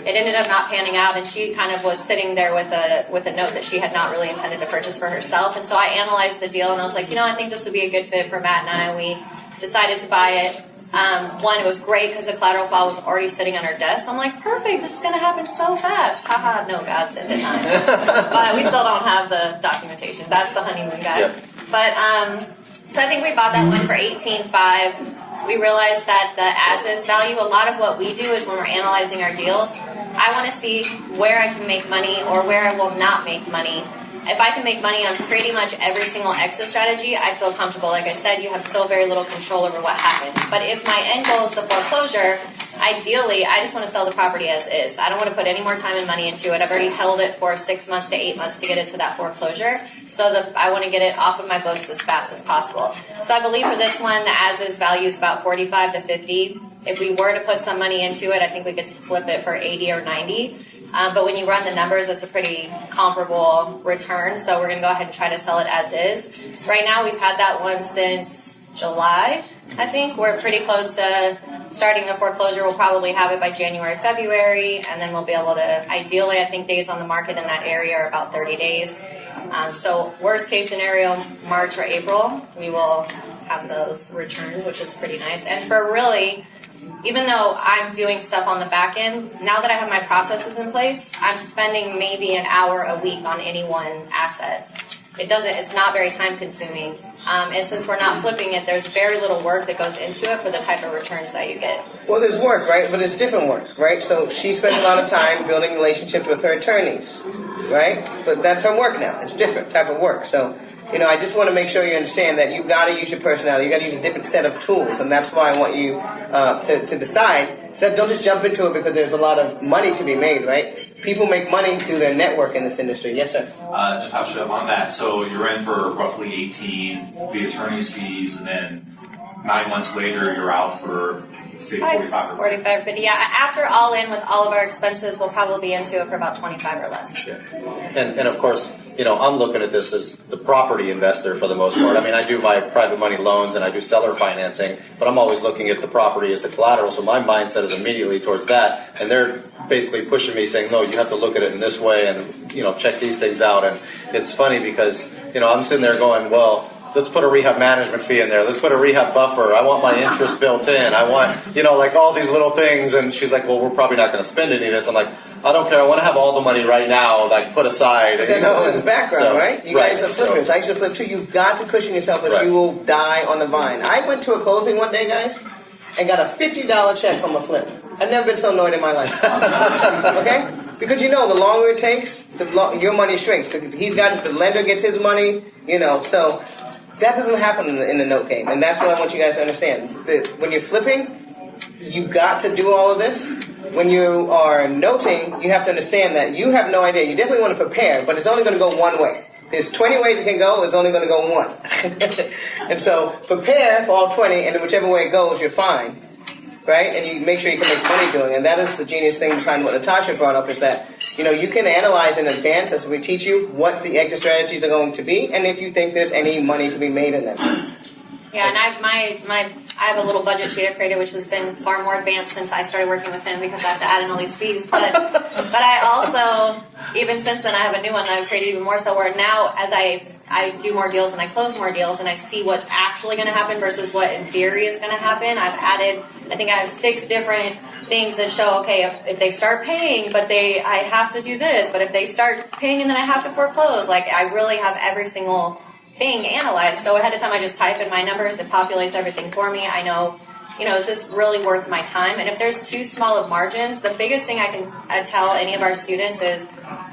It ended up not panning out, and she kind of was sitting there with a note that she had not really intended to purchase for herself. And so I analyzed the deal, and I was like, I think this would be a good fit for Matt and I. We decided to buy it. One, it was great because the collateral file was already sitting on our desk. I'm like, perfect, this is going to happen so fast. Haha, no, God said did not. But we still don't have the documentation. That's the honeymoon guy. Yep. But, so I think we bought that one for $18,500. We realized that the as-is value, a lot of what we do is when we're analyzing our deals, I want to see where I can make money or where I will not make money. if I can make money on pretty much every single exit strategy, I feel comfortable. Like I said, you have so very little control over what happens. But if my end goal is the foreclosure, ideally, I just want to sell the property as is. I don't want to put any more time and money into it. I've already held it for 6 months to 8 months to get it to that foreclosure. So I want to get it off of my books as fast as possible. So I believe for this one, the as-is value is about 45 to 50. If we were to put some money into it, I think we could flip it for 80 or 90. But when you run the numbers, it's a pretty comparable return. So we're going to go ahead and try to sell it as is. Right now, we've had that one since July. I think we're pretty close to starting the foreclosure. We'll probably have it by January, February, and then we'll be able to, ideally, I think days on the market in that area are about 30 days. So worst case scenario, March or April, we will have those returns, which is pretty nice. And for really, even though I'm doing stuff on the back end, now that I have my processes in place, I'm spending maybe an hour a week on any one asset. It's not very time consuming. And since we're not flipping it, there's very little work that goes into it for the type of returns that you get. Well, there's work, right? But it's different work, right? So she spends a lot of time building relationships with her attorneys, right? But that's her work now. It's different type of work. So, I just want to make sure you understand that you've got to use your personality. You've got to use a different set of tools. And that's why I want you to decide. So don't just jump into it because there's a lot of money to be made, right? People make money through their network in this industry. Yes, sir. Natasha, on that, so you're in for roughly 18, the attorney's fees, and then 9 months later you're out for, say, 45 or 45, but yeah, after all in with all of our expenses, we'll probably be into it for about 25 or less. Yeah. And of course, I'm looking at this as the property investor for the most part. I mean, I do my private money loans and I do seller financing, but I'm always looking at the property as the collateral, so my mindset is immediately towards that. And they're basically pushing me saying, no, you have to look at it in this way and, check these things out. And it's funny because, I'm sitting there going, well, let's put a rehab management fee in there. Let's put a rehab buffer. I want my interest built in. I want, like all these little things. And she's like, well, we're probably not going to spend any of this. I'm like, I don't care. I want to have all the money right now, like put aside. That's the background, right? You guys are flippers. I used to flip too. You've got to cushion yourself or you will die on the vine. I went to a closing one day, guys, and got a $50 check from a flip. I've never been so annoyed in my life. Okay? Because the longer it takes, your money shrinks. The lender gets his money, so that doesn't happen in the note game. And that's what I want you guys to understand. When you're flipping, you've got to do all of this. When you are noting, you have to understand that you have no idea. You definitely want to prepare, but it's only going to go one way. There's 20 ways it can go, it's only going to go one. And so prepare for all 20, and in whichever way it goes, you're fine. Right? And you make sure you can make money doing it. And that is the genius thing behind what Natasha brought up is that, you can analyze in advance as we teach you what the exit strategies are going to be and if you think there's any money to be made in them. Yeah, and I have a little budget sheet I created, which has been far more advanced since I started working with him because I have to add in all these fees. But I also, even since then, I have a new one that I've created even more so where now as I do more deals and I close more deals and I see what's actually going to happen versus what in theory is going to happen. I've added, I think I have 6 different things that show, okay, if they start paying, but I have to do this, but if they start paying and then I have to foreclose, like I really have every single thing analyzed. So ahead of time, I just type in my numbers, it populates everything for me. I know, is this really worth my time? And if there's too small of margins, the biggest thing I can tell any of our students is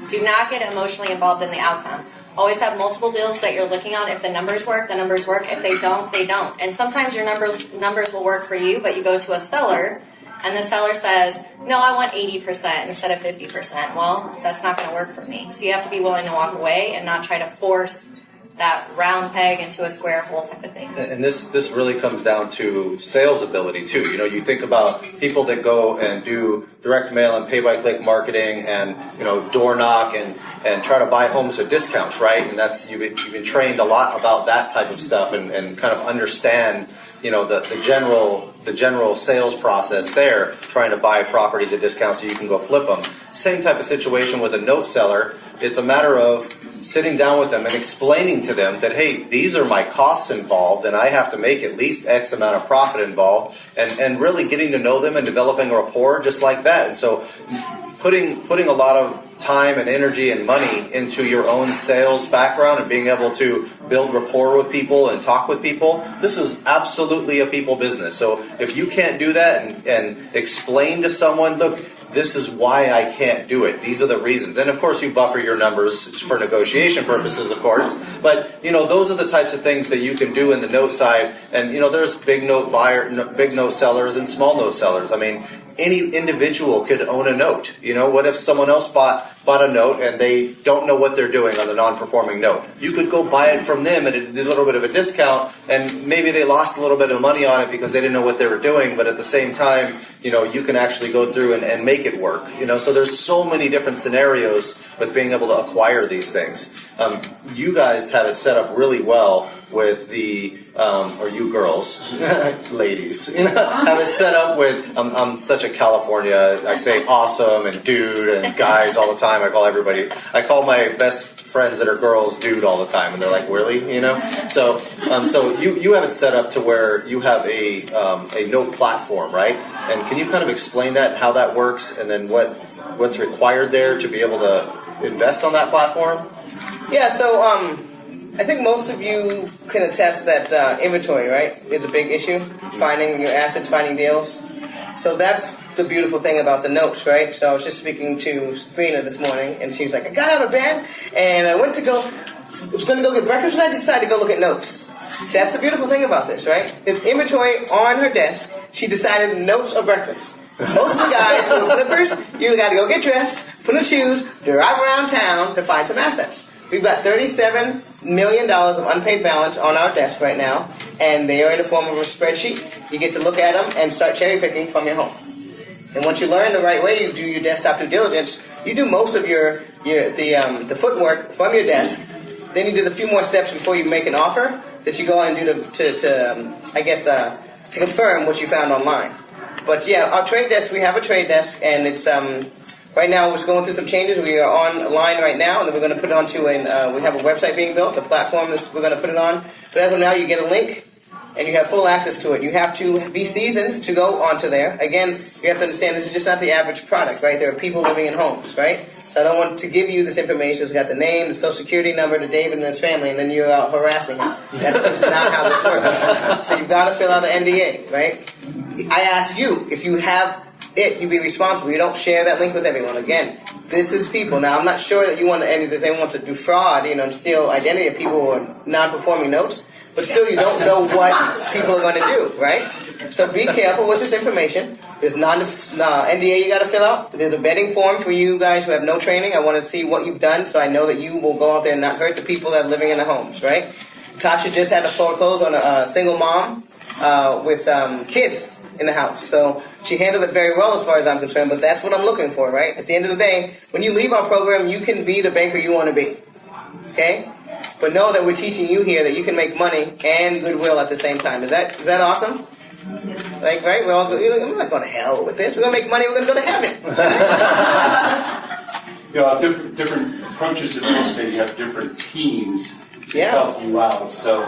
do not get emotionally involved in the outcome. Always have multiple deals that you're looking on. If the numbers work, the numbers work. If they don't, they don't. And sometimes your numbers will work for you, but you go to a seller and the seller says, no, I want 80% instead of 50%. Well, that's not going to work for me. So you have to be willing to walk away and not try to force that round peg into a square hole type of thing. And this really comes down to sales ability too. You think about people that go and do direct mail and pay-by-click marketing and door knock and try to buy homes at discounts, right? And that's you've been trained a lot about that type of stuff and kind of understand the general sales process there, trying to buy properties at discounts so you can go flip them. Same type of situation with a note seller. It's a matter of sitting down with them and explaining to them that, hey, these are my costs involved and I have to make at least X amount of profit involved and really getting to know them and developing a rapport just like that. And so putting a lot of time and energy and money into your own sales background and being able to build rapport with people and talk with people, this is absolutely a people business. So if you can't do that and explain to someone, look, this is why I can't do it. These are the reasons. And of course you buffer your numbers for negotiation purposes, of course. But, those are the types of things that you can do in the note side. And, there's big note sellers and small note sellers. I mean, any individual could own a note. What if someone else bought a note and they don't know what they're doing on the non-performing note? You could go buy it from them at a little bit of a discount, and maybe they lost a little bit of money on it because they didn't know what they were doing, but at the same time, you can actually go through and make it work. So there's so many different scenarios with being able to acquire these things. You guys have it set up really well with the, or you girls, ladies, have it set up with, I'm such a California, I say awesome and dude and guys all the time. I call my best friends that are girls dude all the time, and they're like, really? So you have it set up to where you have a note platform, right? And can you kind of explain that and how that works, and then what's required there to be able to invest on that platform? Yeah, so I think most of you can attest that inventory, right, is a big issue. Finding your assets, finding deals. So that's the beautiful thing about the notes, right? So I was just speaking to Sabrina this morning, and she was like, I got out of bed, and I was going to go get breakfast, and I decided to go look at notes. That's the beautiful thing about this, right? There's inventory on her desk. She decided notes or breakfast. Most of the guys with flippers, you got to go get dressed, put on shoes, drive around town to find some assets. We've got $37 million of unpaid balance on our desk right now, and they are in the form of a spreadsheet. You get to look at them and start cherry picking from your home. And once you learn the right way, you do your desktop due diligence. You do most of the footwork from your desk. Then you do a few more steps before you make an offer that you go on and do to confirm what you found online. But yeah, our trade desk, we have a trade desk, and it's right now we're going through some changes. We are online right now, and then we're going to put it onto we have a website being built, a platform that we're going to put it on. But as of now, you get a link, and you have full access to it. You have to be seasoned to go onto there. Again, you have to understand this is just not the average product, right? There are people living in homes, right? So I don't want to give you this information. It's got the name, the social security number to David and his family, and then you're out harassing him. That's not how this works. So you've got to fill out an NDA, right? I ask you, if you have it, you be responsible. You don't share that link with everyone. Again, this is people. Now, I'm not sure that they want to do fraud, and steal identity of people who are non-performing notes, but still you don't know what people are going to do, right? So be careful with this information. There's NDA you got to fill out. There's a vetting form for you guys who have no training. I want to see what you've done so I know that you will go out there and not hurt the people that are living in the homes, right? Tasha just had to foreclose on a single mom with kids in the house. So she handled it very well as far as I'm concerned, but that's what I'm looking for, right? At the end of the day, when you leave our program, you can be the banker you want to be, okay? But know that we're teaching you here that you can make money and goodwill at the same time. Is that awesome? Like, right? We're all I'm not going to hell with this. We're going to make money. We're going to go to heaven. Different approaches in real estate. You have different teams to help you out. So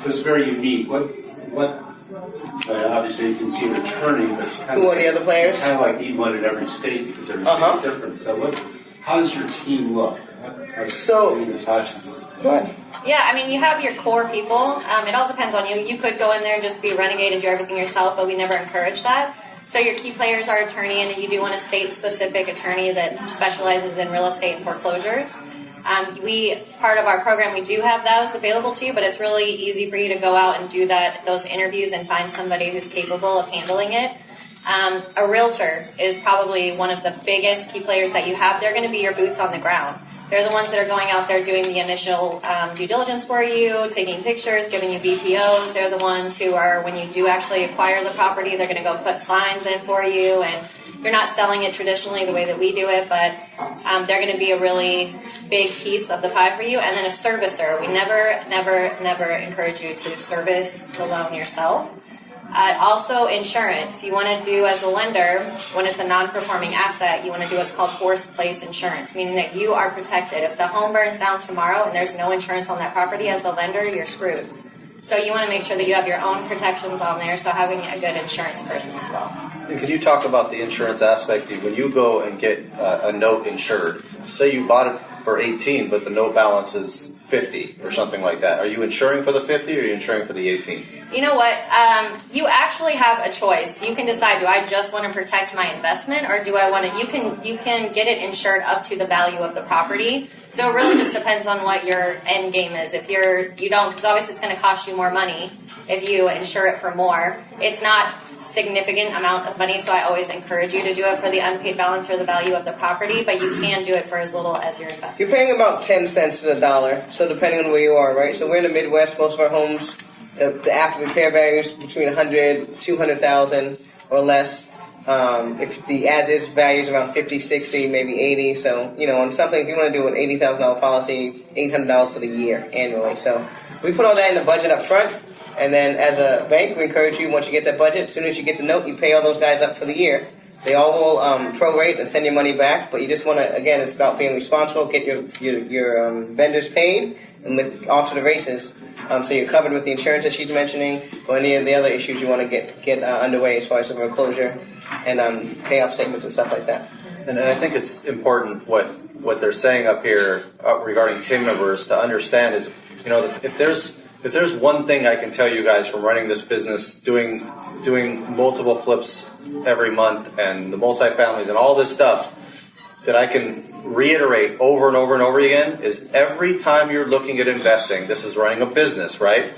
this is very unique. What? Obviously, you can see an attorney, but who are the other players? Kind of like need one in every state because every state is different. So, how does your team look? Go ahead. Yeah, I mean, you have your core people. It all depends on you. You could go in there and just be a renegade and do everything yourself, but we never encourage that. So your key players are attorney, and you do want a state-specific attorney that specializes in real estate and foreclosures. Part of our program, we do have those available to you, but it's really easy for you to go out and do those interviews and find somebody who's capable of handling it. A realtor is probably one of the biggest key players that you have. They're going to be your boots on the ground. They're the ones that are going out there doing the initial due diligence for you, taking pictures, giving you BPOs. They're the ones who are, when you do actually acquire the property, they're going to go put signs in for you. And you're not selling it traditionally the way that we do it, but they're going to be a really big piece of the pie for you. And then a servicer. We never encourage you to service the loan yourself. Also, insurance. You want to do, as a lender, when it's a non-performing asset, you want to do what's called forced place insurance, meaning that you are protected. If the home burns down tomorrow and there's no insurance on that property, as the lender, you're screwed. So you want to make sure that you have your own protections on there, so having a good insurance person as well. And can you talk about the insurance aspect? When you go and get a note insured, say you bought it for 18, but the note balance is 50 or something like that. Are you insuring for the 50 or are you insuring for the 18? You know what? You actually have a choice. You can decide: do I just want to protect my investment, or do I want to? You can get it insured up to the value of the property. So it really just depends on what your end game is. If you don't, because obviously it's going to cost you more money if you insure it for more. It's not significant amount of money, so I always encourage you to do it for the unpaid balance or the value of the property, but you can do it for as little as your investment. You're paying about 10 cents to the dollar, so depending on where you are, right? So we're in the Midwest. Most of our homes, the after repair values between 100, 200,000 or less. If the as-is value is around 50, 60, maybe 80. So, on something, if you want to do an $80,000 policy, $800 for the year annually. So we put all that in the budget up front. And then as a bank, we encourage you, once you get that budget, as soon as you get the note, you pay all those guys up for the year. They all will prorate and send your money back. But you just want to, again, it's about being responsible, get your vendors paid, and off to the races. So you're covered with the insurance that she's mentioning, or any of the other issues you want to get underway as far as the foreclosure and payoff statements and stuff like that. And I think it's important what they're saying up here regarding team members to understand is, if there's one thing I can tell you guys from running this business, doing multiple flips every month and the multifamilies and all this stuff, that I can reiterate over and over and over again, is every time you're looking at investing, this is running a business, right?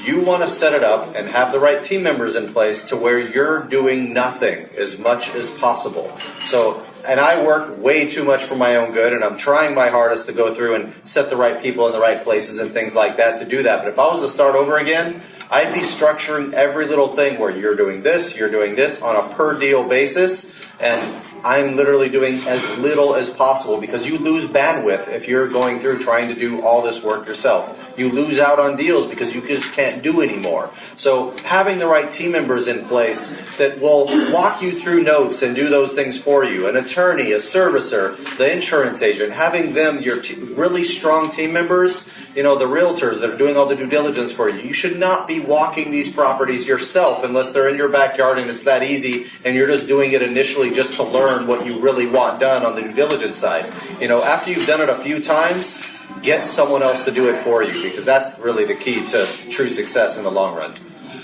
You want to set it up and have the right team members in place to where you're doing nothing as much as possible. So, and I work way too much for my own good, and I'm trying my hardest to go through and set the right people in the right places and things like that to do that. But if I was to start over again, I'd be structuring every little thing where you're doing this on a per deal basis, and I'm literally doing as little as possible, because you lose bandwidth if you're going through trying to do all this work yourself. You lose out on deals because you just can't do anymore. So having the right team members in place that will walk you through notes and do those things for you, an attorney, a servicer, the insurance agent, having them, your really strong team members, the realtors that are doing all the due diligence for you. You should not be walking these properties yourself unless they're in your backyard and it's that easy and you're just doing it initially just to learn what you really want done on the due diligence side. After you've done it a few times, get someone else to do it for you, because that's really the key to true success in the long run.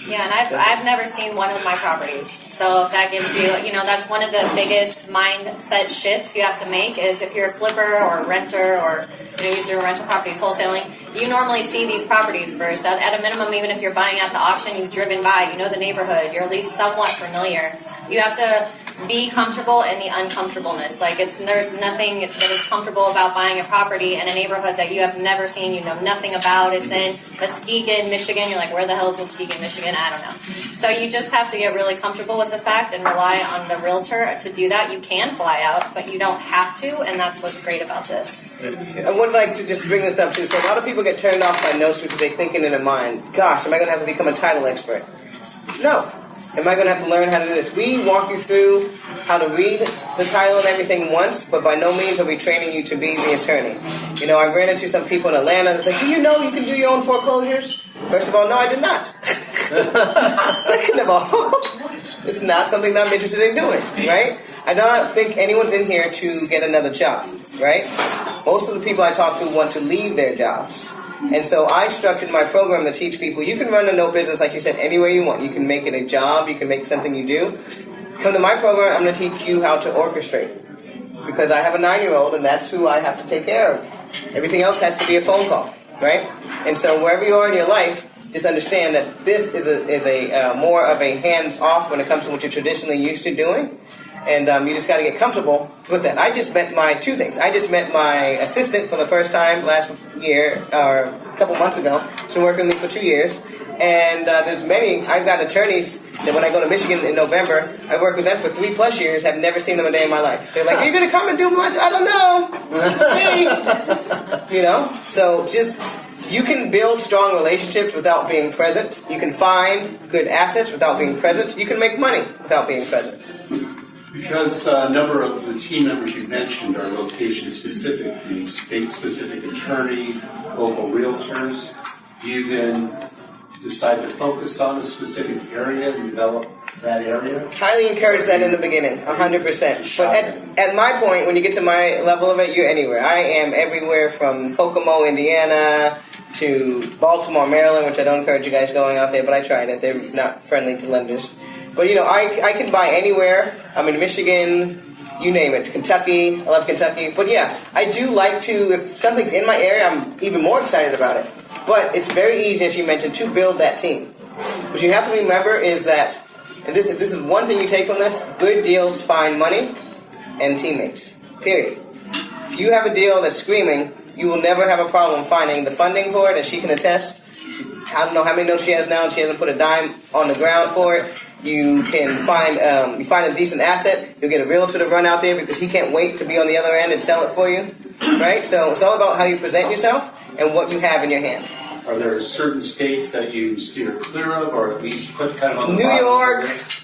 Yeah, and I've never seen one of my properties. So if that gives you, that's one of the biggest mindset shifts you have to make, is if you're a flipper or a renter or user rental properties wholesaling, you normally see these properties first. At a minimum, even if you're buying at the auction, you've driven by, you know the neighborhood, you're at least somewhat familiar. You have to be comfortable in the uncomfortableness. There's nothing that is comfortable about buying a property in a neighborhood that you have never seen, you know nothing about. It's in Muskegon, Michigan. You're like, where the hell is Muskegon, Michigan? I don't know. So you just have to get really comfortable with the fact and rely on the realtor to do that. You can fly out, but you don't have to, and that's what's great about this. I would like to just bring this up too. So a lot of people get turned off by notes because they're thinking in their mind, gosh, am I going to have to become a title expert? No. Am I going to have to learn how to do this? We walk you through how to read the title and everything once, but by no means are we training you to be the attorney. I ran into some people in Atlanta that's like, do you know you can do your own foreclosures? First of all, no, I did not. Second of all, it's not something that I'm interested in doing, right? I don't think anyone's in here to get another job, right? Most of the people I talk to want to leave their jobs. And so I structured my program to teach people, you can run a no business, like you said, anywhere you want. You can make it a job. You can make it something you do. Come to my program, I'm going to teach you how to orchestrate. Because I have a 9-year-old, and that's who I have to take care of. Everything else has to be a phone call, right? And so wherever you are in your life, just understand that this is a more of a hands-off when it comes to what you're traditionally used to doing. And you just got to get comfortable with that. I just met my assistant for the first time last year, or a couple months ago. She's been working with me for 2 years. And I've got attorneys that when I go to Michigan in November, I work with them for 3+ years, have never seen them a day in my life. They're like, are you going to come and do lunch? I don't know. See? So just, you can build strong relationships without being present. You can find good assets without being present. You can make money without being present. Because a number of the team members you mentioned are location-specific, the state-specific attorney, local realtors, do you then decide to focus on a specific area and develop that area? Highly encourage that in the beginning, 100%. But at my point, when you get to my level of it, you're anywhere. I am everywhere from Kokomo, Indiana, to Baltimore, Maryland, which I don't encourage you guys going out there, but I tried it. They're not friendly to lenders. But I can buy anywhere. I'm in Michigan, you name it, Kentucky. I love Kentucky. But yeah, I do like to, if something's in my area, I'm even more excited about it. But it's very easy, as you mentioned, to build that team. What you have to remember is that, and this is one thing you take from this, good deals find money and teammates, period. If you have a deal that's screaming, you will never have a problem finding the funding for it, and she can attest. I don't know how many notes she has now, and she hasn't put a dime on the ground for it. You can find a decent asset. You'll get a realtor to run out there because he can't wait to be on the other end and sell it for you, right? So it's all about how you present yourself and what you have in your hand. Are there certain states that you steer clear of, or at least put kind of on the New York,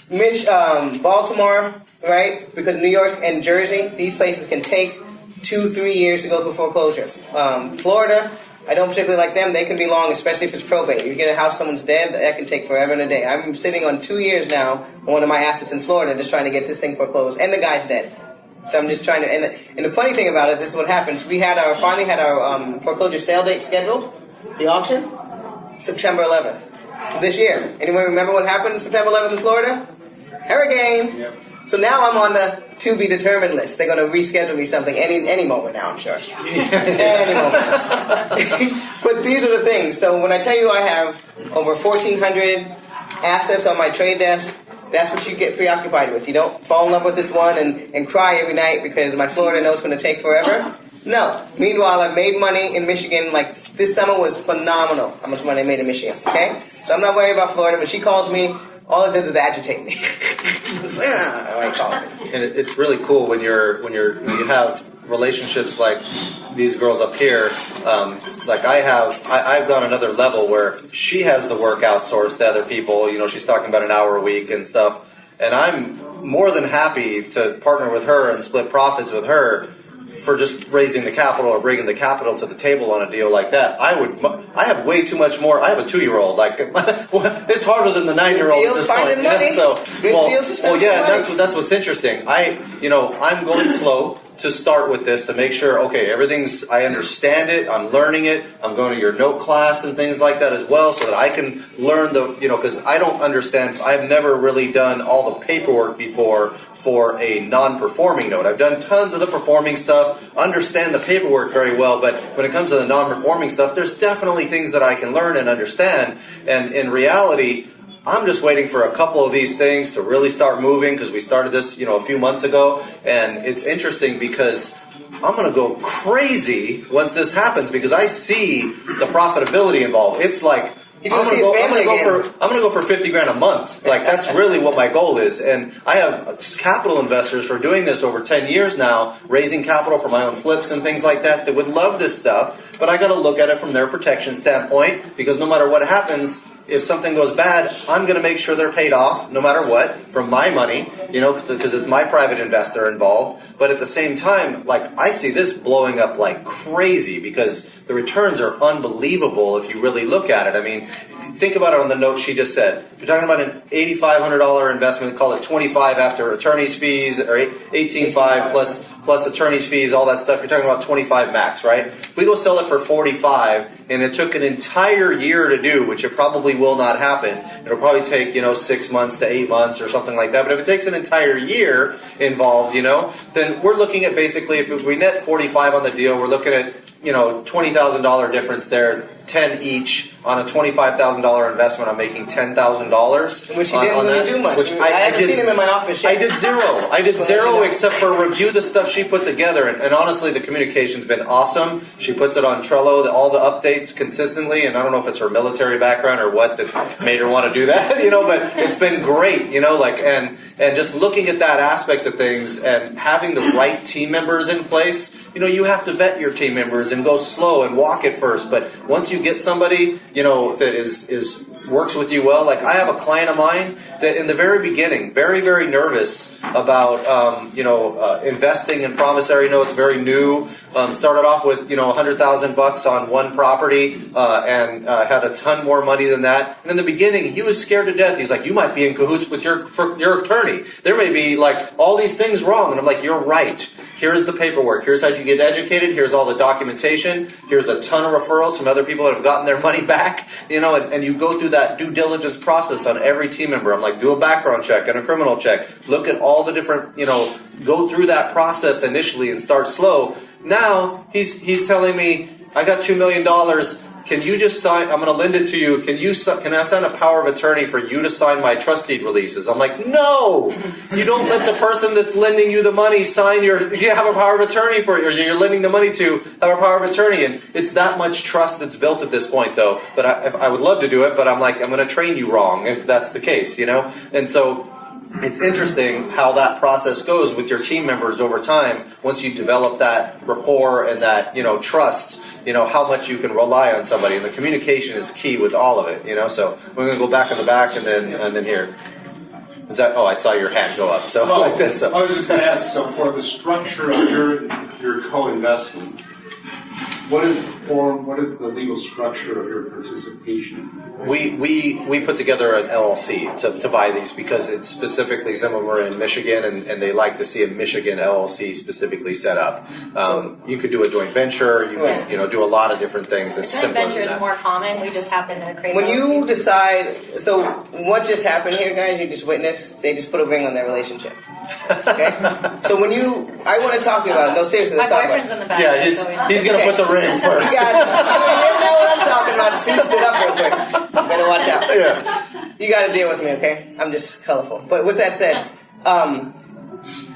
list? Baltimore, right? Because New York and Jersey, these places can take 2-3 years to go through foreclosure. Florida, I don't particularly like them. They can be long, especially if it's probate. You get a house, someone's dead, that can take forever and a day. I'm sitting on 2 years now on one of my assets in Florida just trying to get this thing foreclosed, and the guy's dead. So I'm just trying to, and the funny thing about it, this is what happens. We finally had our foreclosure sale date scheduled, the auction, September 11th this year. Anyone remember what happened September 11th in Florida? Hurricane. Yep. So now I'm on the to be determined list. They're going to reschedule me something any moment now, I'm sure. Any moment. But these are the things. So when I tell you I have over 1,400 assets on my trade desk, that's what you get preoccupied with. You don't fall in love with this one and cry every night because my Florida note's going to take forever. No. Meanwhile, I've made money in Michigan. Like, this summer was phenomenal, how much money I made in Michigan, okay? So I'm not worried about Florida. When she calls me, all it does is agitate me. I call it. And it's really cool when you have relationships like these girls up here. Like I've gone another level where she has the work outsourced to other people. She's talking about an hour a week and stuff. And I'm more than happy to partner with her and split profits with her for just raising the capital or bringing the capital to the table on a deal like that. I have way too much more. I have a 2-year-old. Like, it's harder than the 9-year-old at this point. Money. Yeah, so, Money. that's what's interesting. I'm going slow to start with this to make sure, okay, I understand it, I'm learning it, I'm going to your note class and things like that as well so that I can learn because I don't understand, I've never really done all the paperwork before for a non-performing note. I've done tons of the performing stuff, understand the paperwork very well, but when it comes to the non-performing stuff, there's definitely things that I can learn and understand, and in reality, I'm just waiting for a couple of these things to really start moving because we started this, a few months ago, and it's interesting because I'm going to go crazy once this happens because I see the profitability involved. It's like I'm going to go for $50,000 a month. Like that's really what my goal is, and I have capital investors for doing this over 10 years now, raising capital for my own flips and things like that would love this stuff. But I got to look at it from their protection standpoint because no matter what happens. If something goes bad, I'm going to make sure they're paid off no matter what from my money, because it's my private investor involved. But at the same time, like I see this blowing up like crazy because the returns are unbelievable if you really look at it. I mean, think about it on the note she just said. You're talking about an $8,500 investment, call it $25 after attorney's fees or $18,500 plus attorney's fees, all that stuff. You're talking about $25 max, right? If we go sell it for $45 and it took an entire year to do, which it probably will not happen. It'll probably take, 6 months to 8 months or something like that. But if it takes an entire year involved, then we're looking at basically, if we net 45 on the deal, we're looking at, $20,000 difference there, 10 each on a $25,000 investment. I'm making $10,000. Which he didn't really do much. I haven't seen him in my office yet. I did zero except for review the stuff she put together. And honestly, the communication's been awesome. She puts it on Trello, all the updates consistently. And I don't know if it's her military background or what that made her want to do that, but it's been great, and just looking at that aspect of things and having the right team members in place. You have to vet your team members and go slow and walk it first. But once you get somebody, that is works with you well. Like I have a client of mine that in the very beginning, very, very nervous about, investing in promissory notes, very new, started off with, $100,000 on one property, and had a ton more money than that. And in the beginning, he was scared to death. He's like, you might be in cahoots with your attorney. There may be like all these things wrong. And I'm like, you're right. Here's the paperwork. Here's how you get educated. Here's all the documentation. Here's a ton of referrals from other people that have gotten their money back. And you go through that due diligence process on every team member. I'm like, do a background check and a criminal check. Look at all the different, go through that process initially and start slow. Now he's telling me, I got $2 million. Can you just sign? I'm going to lend it to you. Can I sign a power of attorney for you to sign my trust deed releases? I'm like, no. You don't let the person that's lending you the money sign you have a power of attorney for, or you're lending the money to have a power of attorney. And it's that much trust that's built at this point, though. But I would love to do it, but I'm like, I'm going to train you wrong if that's the case, And so it's interesting how that process goes with your team members over time. Once you develop that rapport and that, trust, how much you can rely on somebody. And the communication is key with all of it, So we're going to go back in the back and then here. Is that? Oh, I saw your hand go up. So like this. I was just going to ask. So for the structure of your co-investment, what is the form? What is the legal structure of your participation? We put together an LLC to buy these because it's specifically some of them are in Michigan and they like to see a Michigan LLC specifically set up. You could do a joint venture. You can do a lot of different things. A joint venture is more common. We just happen to create. When you decide, so what just happened here, guys? You just witnessed. They just put a ring on their relationship. Okay. So I want to talk to you about it. No, seriously. My boyfriend's in the back. Yeah, he's going to put the ring first. You know what I'm talking about. See, stood up real quick. Better watch out. Yeah. You got to deal with me, okay? I'm just colorful. But with that said,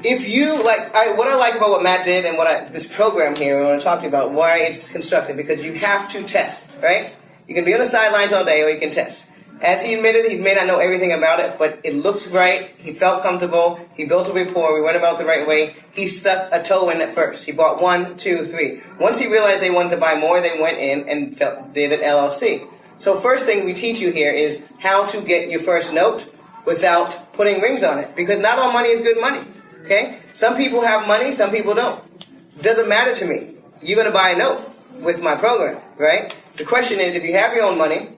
if you what I like about what Matt did and this program here, I want to talk to you about why it's constructed, because you have to test, right? You can be on the sidelines all day, or you can test. As he admitted, he may not know everything about it, but it looked right. He felt comfortable. He built a rapport. We went about the right way. He stuck a toe in at first. He bought 1, 2, 3. Once he realized they wanted to buy more, they went in and did an LLC. So first thing we teach you here is how to get your first note without putting rings on it, because not all money is good money. Okay? Some people have money, some people don't. It doesn't matter to me. You're going to buy a note with my program, right? The question is, if you have your own money,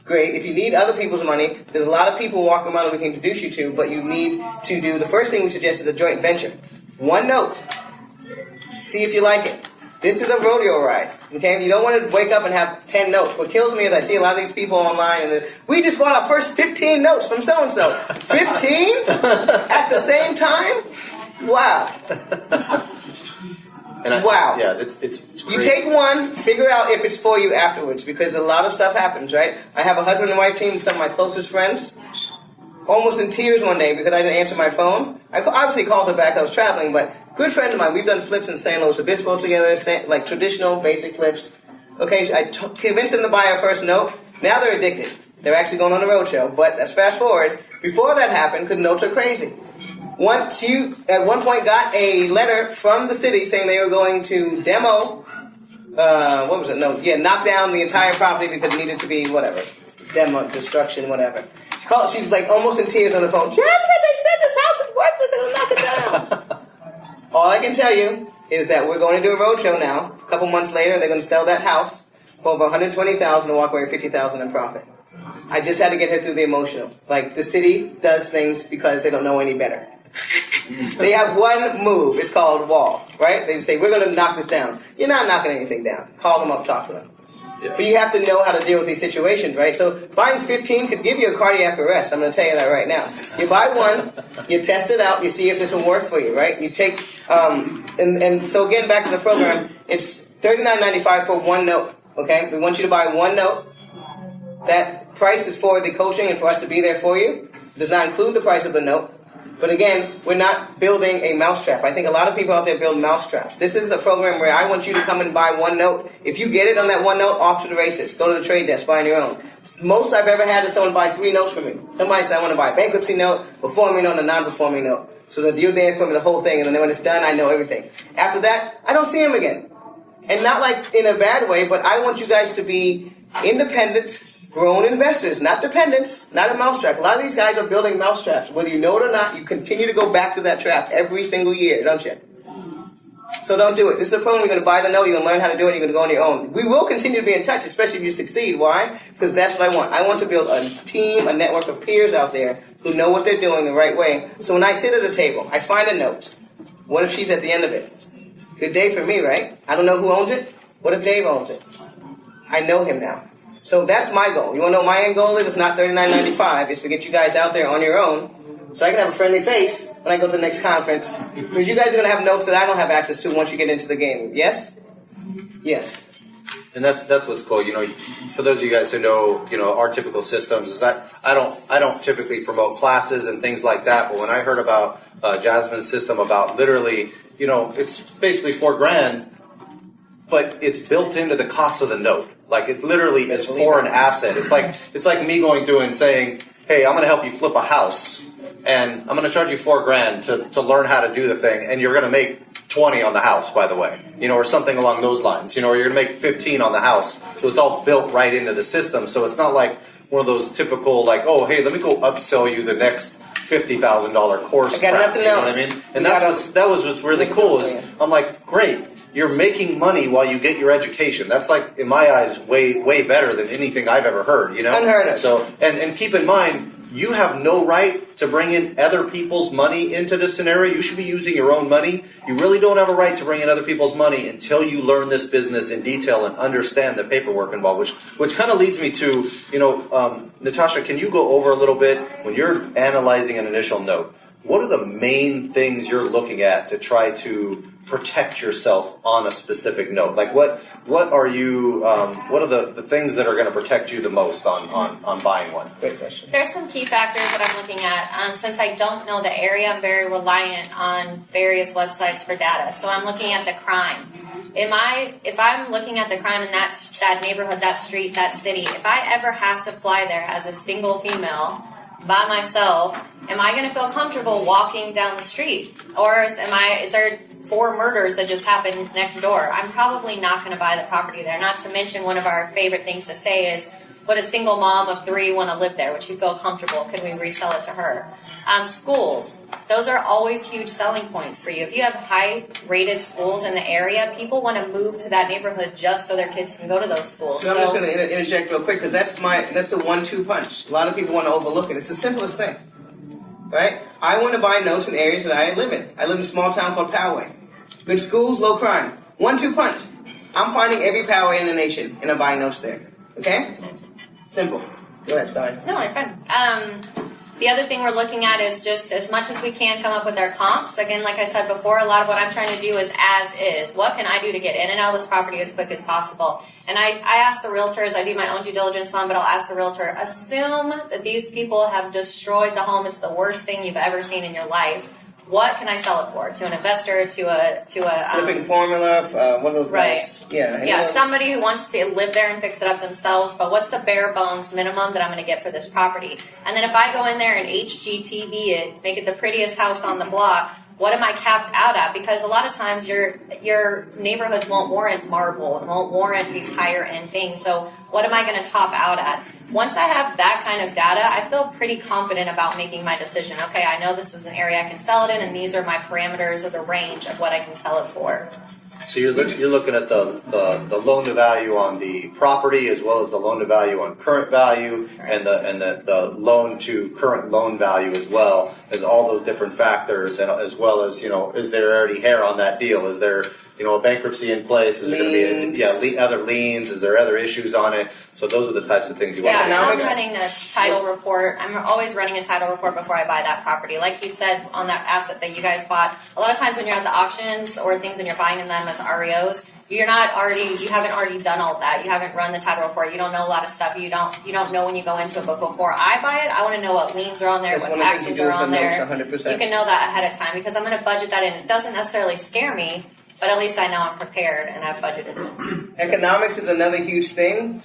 great. If you need other people's money, there's a lot of people walking around that we can introduce you to, but you need to do, the first thing we suggest is a joint venture. 1 note. See if you like it. This is a rodeo ride, okay? You don't want to wake up and have 10 notes. What kills me is I see a lot of these people online, and we just bought our first 15 notes from so-and-so. 15? At the same time? Wow. Wow. Yeah, it's great. You take one, figure out if it's for you afterwards, because a lot of stuff happens, right? I have a husband and wife team, some of my closest friends, almost in tears one day because I didn't answer my phone. I obviously called her back, I was traveling, but good friend of mine, we've done flips in San Luis Obispo together, like traditional, basic flips. Okay, I convinced them to buy our first note. Now they're addicted. They're actually going on a road show, but let's fast forward. Before that happened, because notes are crazy. Once you, at one point, got a letter from the city saying they were going to demo, knock down the entire property because it needed to be whatever, demo, destruction, whatever. She's like almost in tears on the phone. Jasmine, they said this house is worthless and will knock it down. All I can tell you is that we're going to do a road show now. A couple months later, they're going to sell that house for over $120,000 and walk away with $50,000 in profit. I just had to get her through the emotional. Like, the city does things because they don't know any better. They have one move. It's called wall, right? They say, we're going to knock this down. You're not knocking anything down. Call them up, talk to them. Yeah. But you have to know how to deal with these situations, right? So buying 15 could give you a cardiac arrest. I'm going to tell you that right now. You buy one, you test it out, you see if this will work for you, right? You take, and so again, back to the program, it's $39.95 for 1 note, okay? We want you to buy 1 note. That price is for the coaching and for us to be there for you. It does not include the price of the note. But again, we're not building a mousetrap. I think a lot of people out there build mousetraps. This is a program where I want you to come and buy 1 note. If you get it on that 1 note, off to the races. Go to the trade desk, buy on your own. Most I've ever had is someone buy 3 notes from me. Somebody said, I want to buy a bankruptcy note, performing note, and a non-performing note. So that you're there for me the whole thing, and then when it's done, I know everything. After that, I don't see them again. And not like in a bad way, but I want you guys to be independent, grown investors, not dependents, not a mousetrap. A lot of these guys are building mousetraps. Whether you know it or not, you continue to go back to that trap every single year, don't you? So don't do it. This is a program. You're going to buy the note. You're going to learn how to do it. You're going to go on your own. We will continue to be in touch, especially if you succeed. Why? Because that's what I want. I want to build a team, a network of peers out there who know what they're doing the right way. So when I sit at a table, I find a note. What if she's at the end of it? Good day for me, right? I don't know who owns it. What if Dave owns it? I know him now. So that's my goal. You want to know what my end goal is? It's not $39.95. It's to get you guys out there on your own so I can have a friendly face when I go to the next conference. Because you guys are going to have notes that I don't have access to once you get into the game. Yes? Yes. And that's what's cool. For those of you guys who know, our typical systems is that I don't typically promote classes and things like that. But when I heard about Jasmine's system, about literally, it's basically $4,000, but it's built into the cost of the note. Like it literally is for an asset. It's like me going through and saying, hey, I'm going to help you flip a house, and I'm going to charge you $4,000 to learn how to do the thing, and you're going to make 20 on the house, by the way, or something along those lines, or you're going to make 15 on the house. So it's all built right into the system. So it's not like one of those typical, like, oh, hey, let me go upsell you the next $50,000 course. I got nothing else. What I mean? And that was what's really cool is I'm like, great, you're making money while you get your education. That's like, in my eyes, way better than anything I've ever heard. It's unheard of. So and keep in mind, you have no right to bring in other people's money into this scenario. You should be using your own money. You really don't have a right to bring in other people's money until you learn this business in detail and understand the paperwork involved, which kind of leads me to, Natasha, can you go over a little bit, when you're analyzing an initial note, what are the main things you're looking at to try to protect yourself on a specific note? Like what are you, what are the things that are going to protect you the most on buying one? Great question. There's some key factors that I'm looking at. Since I don't know the area, I'm very reliant on various websites for data. So I'm looking at the crime. If I'm looking at the crime in that neighborhood, that street, that city, if I ever have to fly there as a single female by myself, am I going to feel comfortable walking down the street? Or is there 4 murders that just happened next door? I'm probably not going to buy the property there. Not to mention, one of our favorite things to say is, would a single mom of 3 want to live there? Would she feel comfortable? Could we resell it to her? Schools. Those are always huge selling points for you. If you have high-rated schools in the area, people want to move to that neighborhood just so their kids can go to those schools. So I'm just going to interject real quick, because that's the 1-2 punch. A lot of people want to overlook it. It's the simplest thing, right? I want to buy notes in areas that I live in. I live in a small town called Poway. Good schools, low crime. 1-2 punch. I'm finding every Poway in the nation, and I'm buying notes there. Okay? Simple. Go ahead, sorry. No, you're fine. The other thing we're looking at is just, as much as we can, come up with our comps. Again, like I said before, a lot of what I'm trying to do is as is. What can I do to get in and out of this property as quick as possible? And I ask the realtors, I do my own due diligence on, but I'll ask the realtor, assume that these people have destroyed the home. It's the worst thing you've ever seen in your life. What can I sell it for? To an investor, to a flipping formula, one of those guys. Right. Yeah, somebody who wants to live there and fix it up themselves, but what's the bare bones minimum that I'm going to get for this property? And then if I go in there and HGTV it, make it the prettiest house on the block, what am I capped out at? Because a lot of times your neighborhoods won't warrant marble and won't warrant these higher end things. So what am I going to top out at? Once I have that kind of data, I feel pretty confident about making my decision. Okay, I know this is an area I can sell it in, and these are my parameters or the range of what I can sell it for. So you're looking at the loan to value on the property, as well as the loan to value on current value, and the loan to current loan value as well, as all those different factors, and as well as, is there already hair on that deal? Is there a bankruptcy in place? Is there going to be other liens? Is there other issues on it? So those are the types of things you want to Yeah, I'm running a title report. I'm always running a title report before I buy that property. Like you said, on that asset that you guys bought, a lot of times when you're at the auctions or things and you're buying them as REOs, you haven't already done all that. You haven't run the title report. You don't know a lot of stuff. You don't know when you go into it. But before I buy it, I want to know what liens are on there, what taxes are on there. 100%. You can know that ahead of time, because I'm going to budget that in. It doesn't necessarily scare me, but at least I know I'm prepared and I've budgeted it. Economics is another huge thing,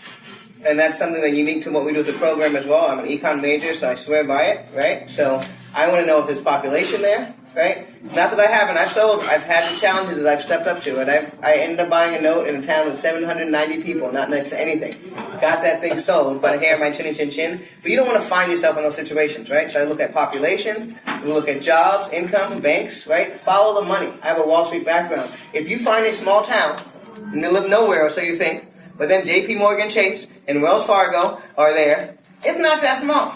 and that's something that's unique to what we do with the program as well. I'm an econ major, so I swear by it, right? So I want to know if there's population there, right? Not that I haven't. I've had the challenges that I've stepped up to, and I ended up buying a note in a town with 790 people, not next to anything. Got that thing sold by the hair of my chin. But you don't want to find yourself in those situations, right? So I look at population, we look at jobs, income, banks, right? Follow the money. I have a Wall Street background. If you find a small town, and they live nowhere, or so you think, but then JP Morgan Chase and Wells Fargo are there, it's not that small.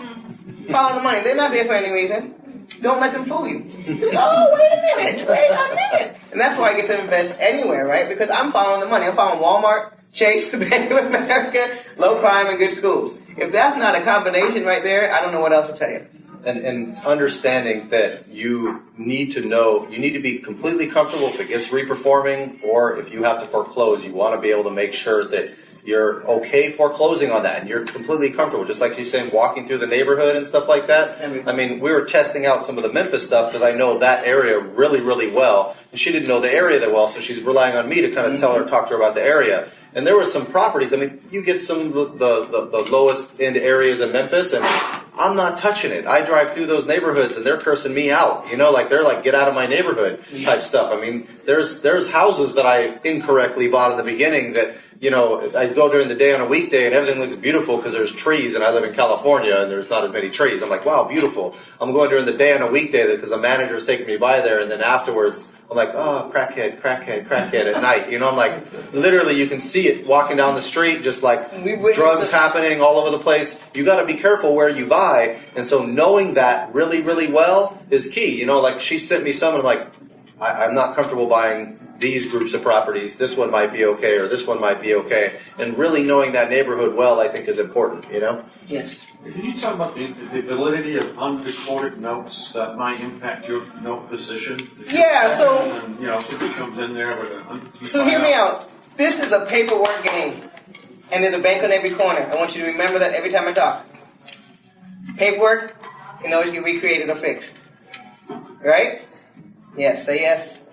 Follow the money. They're not there for any reason. Don't let them fool you. Oh, wait a minute. And that's why I get to invest anywhere, right? Because I'm following the money. I'm following Walmart, Chase, Bank of America, low crime, and good schools. If that's not a combination right there, I don't know what else to tell you. And understanding that you need to know, you need to be completely comfortable if it gets reperforming, or if you have to foreclose, you want to be able to make sure that you're okay foreclosing on that and you're completely comfortable. Just like you're saying, walking through the neighborhood and stuff like that. I mean, we were testing out some of the Memphis stuff because I know that area really, really well. And she didn't know the area that well, so she's relying on me to kind of talk to her about the area. And there were some properties, I mean, you get some of the lowest end areas in Memphis, and I'm not touching it. I drive through those neighborhoods and they're cursing me out. You know, like they're like, get out of my neighborhood type stuff. I mean, there's houses that I incorrectly bought in the beginning that, you know, I go during the day on a weekday and everything looks beautiful because there's trees, and I live in California and there's not as many trees. I'm like, wow, beautiful. I'm going during the day on a weekday because the manager's taking me by there, and then afterwards I'm like, oh, crackhead at night. You know, I'm like, literally you can see it walking down the street, just like drugs happening all over the place. You got to be careful where you buy, and so knowing that really, really well is key. You know, like she sent me some, and I'm like, I'm not comfortable buying these groups of properties. This one might be okay, or this one might be okay. And really knowing that neighborhood well, I think, is important, you know? Yes. Can you talk about the validity of unrecorded notes that might impact your note position? Yeah, so... And, you know, if somebody comes in there with a... So hear me out. This is a paperwork game. And there's a bank on every corner. I want you to remember that every time I talk. Paperwork can always get recreated or fixed. Right? Yes, say yes.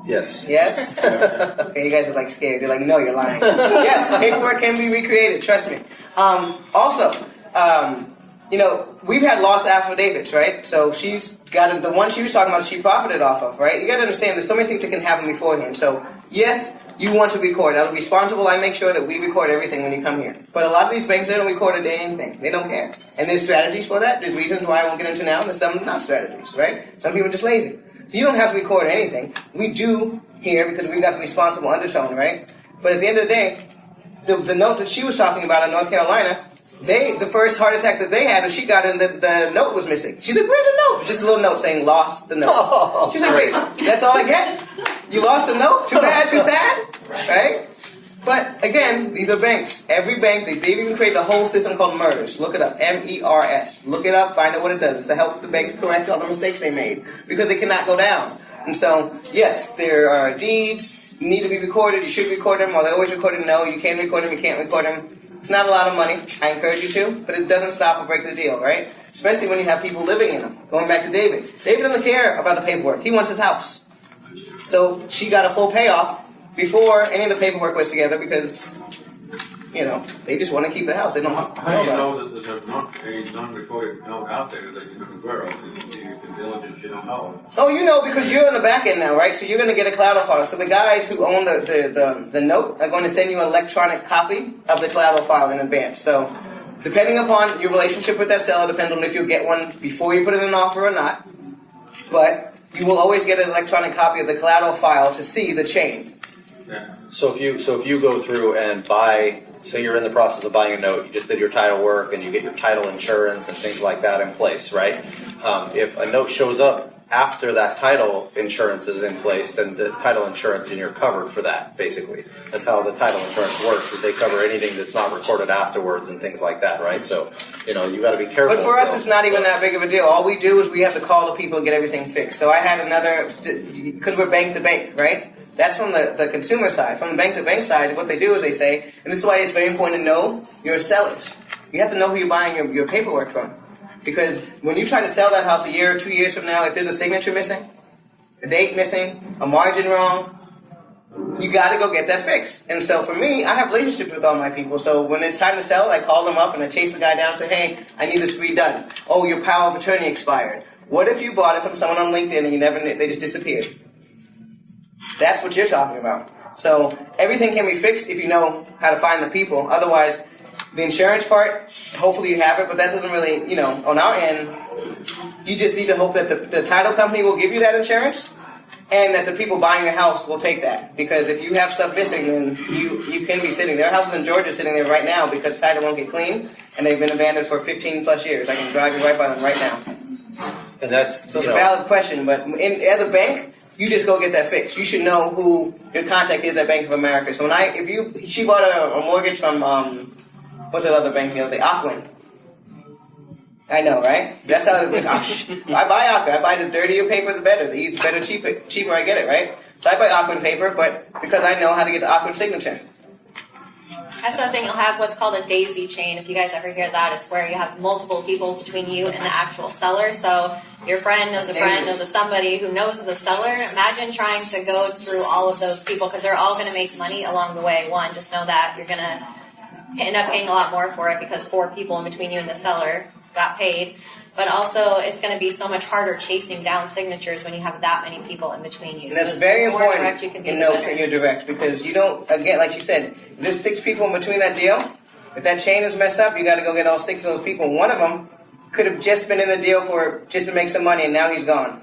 Yes. Yes? Okay, you guys are like scared. You're like, no, you're lying. Yes, paperwork can be recreated. Trust me. You know, we've had lost affidavits, right? So she's got the one she was talking about, she profited off of, right? You got to understand there's so many things that can happen beforehand. So, yes, you want to record. Out of responsible, I make sure that we record everything when you come here. But a lot of these banks, they don't record a day anything. They don't care. And there's strategies for that. There's reasons why I won't get into now, and there's some not strategies, right? Some people are just lazy. So you don't have to record anything. We do here because we've got the responsible undertone, right? But at the end of the day, the note that she was talking about in North Carolina, the first heart attack that they had, when she got in, the note was missing. She's like, where's the note? Just a little note saying, lost the note. Oh, she's like, wait, that's all I get? You lost the note? Too bad, too sad? Right? But again, these are banks. Every bank, they even created a whole system called MERS. Look it up, MERS. Look it up, find out what it does. It's to help the bank correct all the mistakes they made, because they cannot go down. And so, yes, there are deeds, need to be recorded. You should record them. Are they always recorded? No, you can record them, you can't record them. It's not a lot of money. I encourage you to, but it doesn't stop or break the deal, right? Especially when you have people living in them. Going back to David. David doesn't care about the paperwork. He wants his house. So she got a full payoff before any of the paperwork was together, because, you know, they just want to keep the house. They don't want How do you know that there's a non-recorded note out there that you're not aware of? You've been diligent, you don't know. Oh, you know, because you're on the back end now, right? So you're going to get a collateral file. So the guys who own the note are going to send you an electronic copy of the collateral file in advance. So depending upon your relationship with that seller, depends on if you get one before you put in an offer or not. But you will always get an electronic copy of the collateral file to see the chain. Yeah. So if you go through and buy, say you're in the process of buying a note, you just did your title work and you get your title insurance and things like that in place, right? If a note shows up after that title insurance is in place, then the title insurance and you're covered for that, basically. That's how the title insurance works, is they cover anything that's not recorded afterwards and things like that, right? So, you know, you got to be careful. But for us, it's not even that big of a deal. All we do is we have to call the people and get everything fixed. So I had another, because we're bank to bank, right? That's from the consumer side. From the bank-to-bank side, what they do is they say, and this is why it's very important to know your sellers. You have to know who you're buying your paperwork from. Because when you try to sell that house a year or 2 years from now, if there's a signature missing, a date missing, a margin wrong, you got to go get that fixed. And so for me, I have relationships with all my people. So when it's time to sell it, I call them up and I chase the guy down and say, hey, I need this redone. Oh, your power of attorney expired. What if you bought it from someone on LinkedIn and they just disappeared? That's what you're talking about. So everything can be fixed if you know how to find the people. Otherwise, the insurance part, hopefully you have it, but that doesn't really, you know, on our end, you just need to hope that the title company will give you that insurance and that the people buying your house will take that. Because if you have stuff missing, then you can be sitting there. Houses in Georgia sitting there right now because title won't get clean and they've been abandoned for 15 plus years. I can drive you right by them right now. And that's, So it's a valid question, but as a bank, you just go get that fixed. You should know who your contact is at Bank of America. So she bought a mortgage from, what's that other bank the other day? Aquin. I know, right? That's how it's like, I buy Aquin. I buy the dirtier paper, the better. The better, cheaper I get it, right? So I buy Aquin paper, but because I know how to get the Aquin signature. That's the thing. You'll have what's called a daisy chain. If you guys ever hear that, it's where you have multiple people between you and the actual seller. So your friend knows a friend knows somebody who knows the seller. Imagine trying to go through all of those people because they're all going to make money along the way. One, just know that you're going to end up paying a lot more for it because 4 people in between you and the seller got paid. But also, it's going to be so much harder chasing down signatures when you have that many people in between you. And that's so very the more important direct you can be, in the notes better. that you're direct, because you don't, again, like you said, if there's 6 people in between that deal. If that chain is messed up, you got to go get all 6 of those people. One of them could have just been in the deal just to make some money, and now he's gone.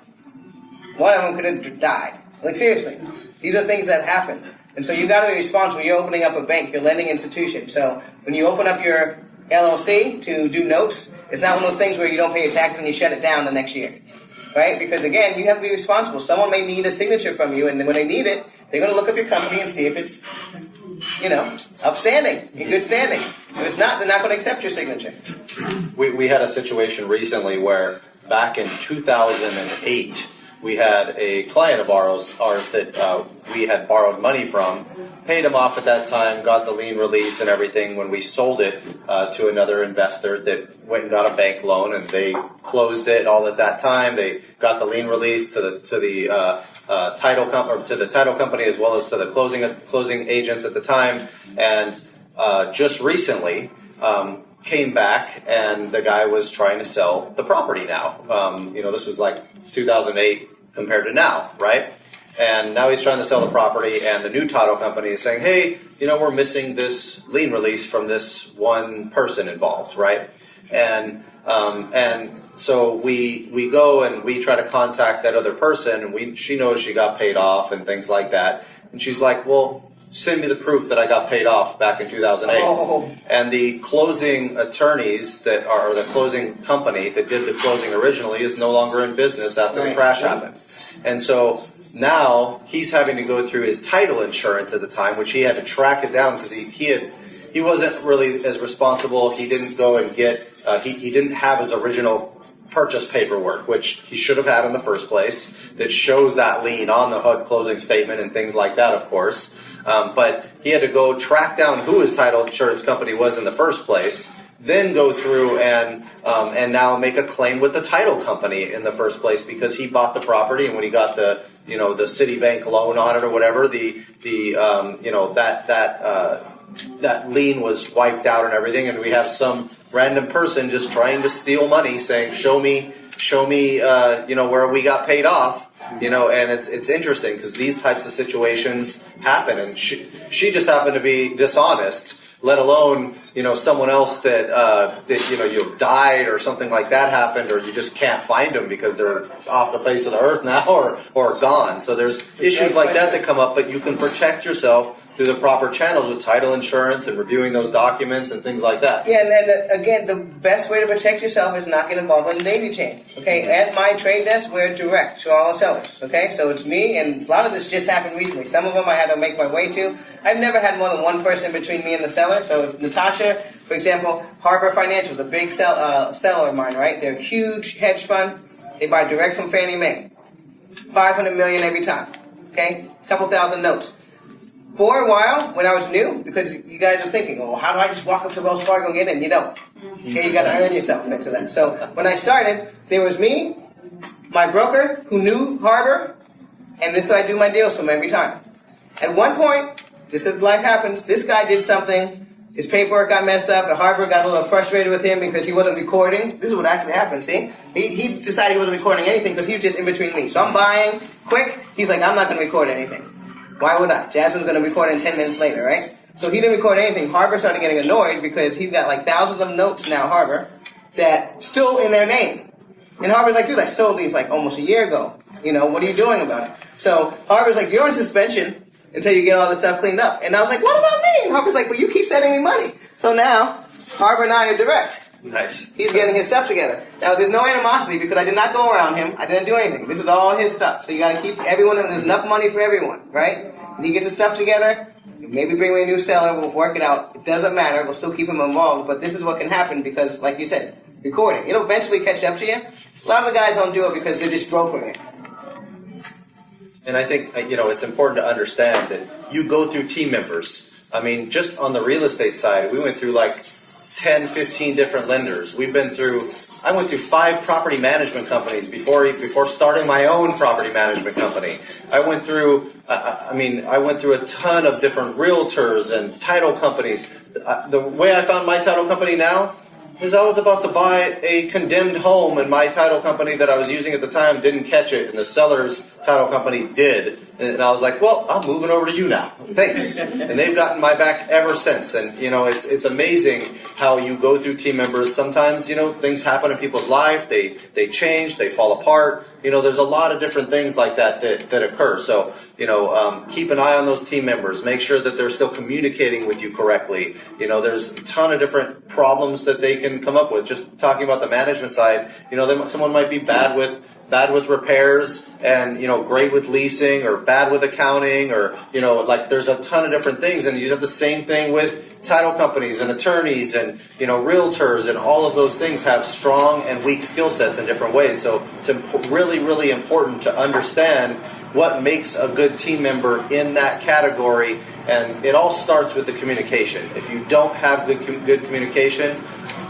One of them could have died. Like, seriously. These are things that happen. And so you got to be responsible. You're opening up a bank, you're a lending institution. So when you open up your LLC to do notes, it's not one of those things where you don't pay your taxes and you shut it down the next year. Right? Because again, you have to be responsible. Someone may need a signature from you, and then when they need it, they're going to look up your company and see if it's, upstanding, in good standing. If it's not, they're not going to accept your signature. We had a situation recently where back in 2008, we had a client of ours that we had borrowed money from, paid him off at that time, got the lien release and everything. When we sold it to another investor that went and got a bank loan, and they closed it all at that time. They got the lien release to the title company as well as to the closing agents at the time, and just recently came back, and the guy was trying to sell the property now. This was like 2008 compared to now, right? And now he's trying to sell the property, and the new title company is saying, hey, we're missing this lien release from this one person involved, right? And so we go and we try to contact that other person, and she knows she got paid off and things like that. And she's like, well, send me the proof that I got paid off back in 2008. Oh. And the closing attorneys or the closing company that did the closing originally is no longer in business after the crash happened. And so now he's having to go through his title insurance at the time, which he had to track it down because he wasn't really as responsible. He didn't go and get, he didn't have his original purchase paperwork, which he should have had in the first place, that shows that lien on the HUD closing statement and things like that, of course. But he had to go track down who his title insurance company was in the first place, then go through and now make a claim with the title company in the first place because he bought the property, and when he got the Citibank loan on it or whatever, that lien was wiped out and everything, and we have some random person just trying to steal money, saying, "Show me, where we got paid off." And it's interesting because these types of situations happen, and she just happened to be dishonest. Let alone, someone else that you died or something like that happened, or you just can't find them because they're off the face of the earth now or gone. So there's issues like that come up, but you can protect yourself through the proper channels with title insurance and reviewing those documents and things like that. Yeah, and then again, the best way to protect yourself is not get involved in the daisy chain. Okay, at my trade desk, we're direct to all the sellers. Okay, so it's me, and a lot of this just happened recently. Some of them I had to make my way to. I've never had more than one person between me and the seller. So Natasha, for example, Harbor Financial is a big seller of mine, right? They're a huge hedge fund. They buy direct from Fannie Mae. $500 million every time. Okay, a couple thousand notes. For a while, when I was new, because you guys are thinking, well, how do I just walk up to Wells Fargo and get in? You don't. Okay, you got to earn yourself into that. So when I started, there was me, my broker who knew Harbor, and this is what I do my deals from every time. At one point, just as life happens, this guy did something. His paperwork got messed up. The Harbor got a little frustrated with him because he wasn't recording. This is what actually happened, see? He decided he wasn't recording anything because he was just in between me. So I'm buying quick. He's like, I'm not going to record anything. Why would I? Jasmine's going to record in 10 minutes later, right? So he didn't record anything. Harbor started getting annoyed because he's got like thousands of notes now, Harbor, that still in their name. And Harbor's like, dude, I sold these like almost a year ago. What are you doing about it? So Harbor's like, you're on suspension until you get all this stuff cleaned up. And I was like, what about me? And Harbor's like, well, you keep sending me money. So now, Harbor and I are direct. Nice. He's getting his stuff together. Now, there's no animosity because I did not go around him. I didn't do anything. This is all his stuff. So you got to keep everyone, there's enough money for everyone, right? When he gets his stuff together, maybe bring me a new seller, we'll work it out. It doesn't matter. We'll still keep him involved. But this is what can happen because, like you said, recording. It'll eventually catch up to you. A lot of the guys don't do it because they're just brokering it. And I think, it's important to understand that you go through team members. I mean, just on the real estate side, we went through like 10, 15 different lenders. I went through 5 property management companies before starting my own property management company. I went through a ton of different realtors and title companies. The way I found my title company now is I was about to buy a condemned home, and my title company that I was using at the time didn't catch it, and the seller's title company did. And I was like, well, I'm moving over to you now. Thanks. And they've gotten my back ever since. And, it's amazing how you go through team members. Sometimes, things happen in people's life. They change. They fall apart. There's a lot of different things like that occur. So, keep an eye on those team members. Make sure that they're still communicating with you correctly. There's a ton of different problems that they can come up with. Just talking about the management side, someone might be bad with repairs and, great with leasing or bad with accounting or, there's a ton of different things. And you have the same thing with title companies and attorneys and, realtors, and all of those things have strong and weak skill sets in different ways. So it's really, really important to understand what makes a good team member in that category. And it all starts with the communication. If you don't have good communication,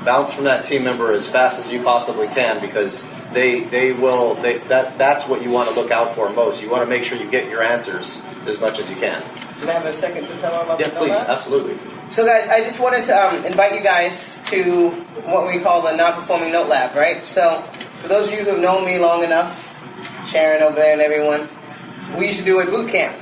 bounce from that team member as fast as you possibly can, because that's what you want to look out for most. You want to make sure you get your answers as much as you can. Did I have a second to tell them about Yeah, the please, Lab? absolutely. So guys, I just wanted to invite you guys to what we call the non-performing note lab, right? So for those of you who have known me long enough, Sharon over there and everyone, we used to do a boot camp,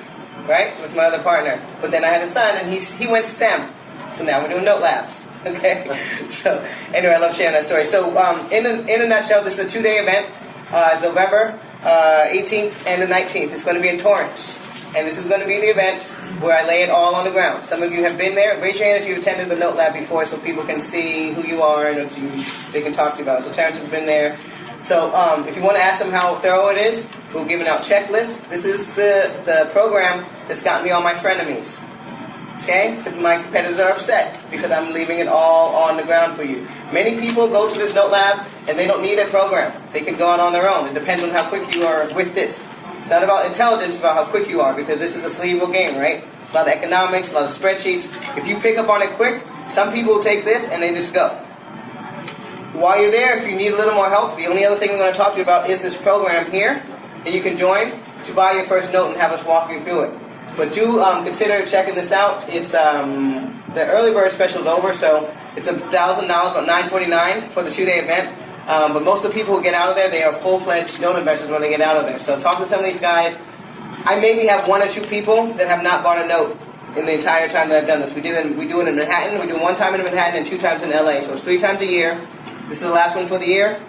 right, with my other partner. But then I had a son and he went STEM. So now we're doing note labs, okay? So anyway, I love sharing that story. So in a nutshell, this is a 2-day event. It's November 18th and the 19th. It's going to be in Torrance. And this is going to be the event where I lay it all on the ground. Some of you have been there. Raise your hand if you attended the note lab before so people can see who you are and they can talk to you about it. So Terrence has been there. So if you want to ask them how thorough it is, we're giving out checklists. This is the program that's gotten me all my frenemies. Okay? Because my competitors are upset because I'm leaving it all on the ground for you. Many people go to this note lab and they don't need a program. They can go out on their own. It depends on how quick you are with this. It's not about intelligence, it's about how quick you are, because this is a cerebral game, right? A lot of economics, a lot of spreadsheets. If you pick up on it quick, some people will take this and they just go. While you're there, if you need a little more help, the only other thing we're going to talk to you about is this program here that you can join to buy your first note and have us walk you through it. But do consider checking this out. It's the early bird special is over, so it's $1,000, about $949 for the 2-day event. But most of the people who get out of there, they are full-fledged note investors when they get out of there. So talk to some of these guys. I maybe have 1 or 2 people that have not bought a note in the entire time that I've done this. We do it in Manhattan. We do 1 time in Manhattan and 2 times in LA. So it's 3 times a year. This is the last one for the year.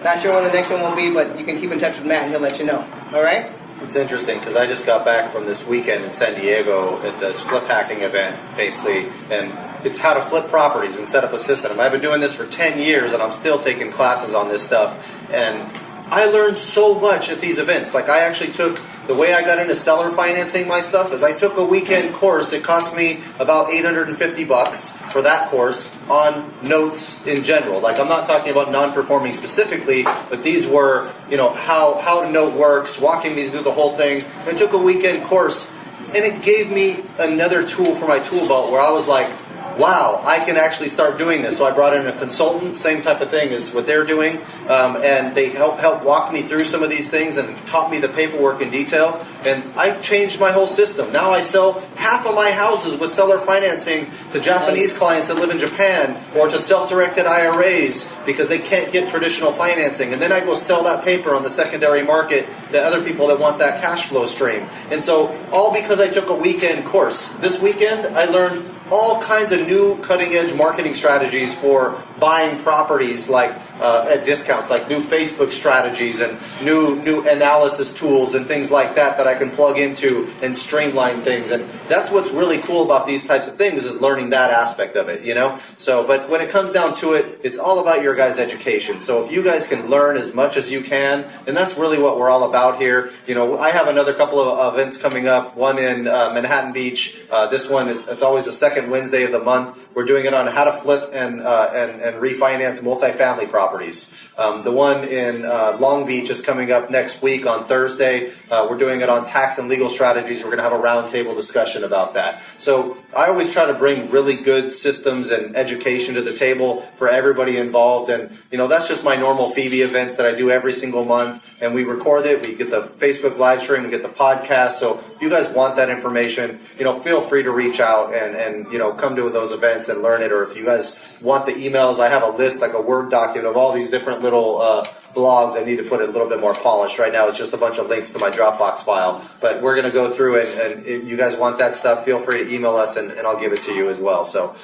Not sure when the next one will be, but you can keep in touch with Matt and he'll let you know. All right? It's interesting because I just got back from this weekend in San Diego at this flip hacking event, basically, and it's how to flip properties and set up a system. I've been doing this for 10 years, and I'm still taking classes on this stuff, and I learned so much at these events. Like, I actually took, the way I got into seller financing my stuff is I took a weekend course. It cost me about $850 for that course on notes in general. Like, I'm not talking about non-performing specifically, but these were, how the note works, walking me through the whole thing. I took a weekend course, and it gave me another tool for my tool belt where I was like, wow, I can actually start doing this. So I brought in a consultant, same type of thing as what they're doing, and they helped walk me through some of these things and taught me the paperwork in detail, and I changed my whole system. Now I sell half of my houses with seller financing to Japanese clients that live in Japan, or to self-directed IRAs because they can't get traditional financing, and then I go sell that paper on the secondary market to other people that want that cash flow stream. And so all because I took a weekend course. This weekend I learned all kinds of new cutting-edge marketing strategies for buying properties, like at discounts, like new Facebook strategies and new analysis tools and things like that I can plug into and streamline things. And that's what's really cool about these types of things, is learning that aspect of it, you know? So, but when it comes down to it, it's all about your guys' education. So if you guys can learn as much as you can, and that's really what we're all about here. You know, I have another couple of events coming up, one in Manhattan Beach. This one, it's always the second Wednesday of the month. We're doing it on how to flip and refinance multifamily properties. The one in Long Beach is coming up next week on Thursday. We're doing it on tax and legal strategies. We're going to have a roundtable discussion about that. So I always try to bring really good systems and education to the table for everybody involved. And, you know, that's just my normal Phoebe events that I do every single month. And we record it. We get the Facebook live stream. We get the podcast. So if you guys want that information, you know, feel free to reach out and you know, come to those events and learn it. Or if you guys want the emails, I have a list, like a Word document of all these different little blogs. I need to put it a little bit more polished. Right now it's just a bunch of links to my Dropbox file. But we're going to go through it, and if you guys want that stuff, feel free to email us, and I'll give it to you as well. So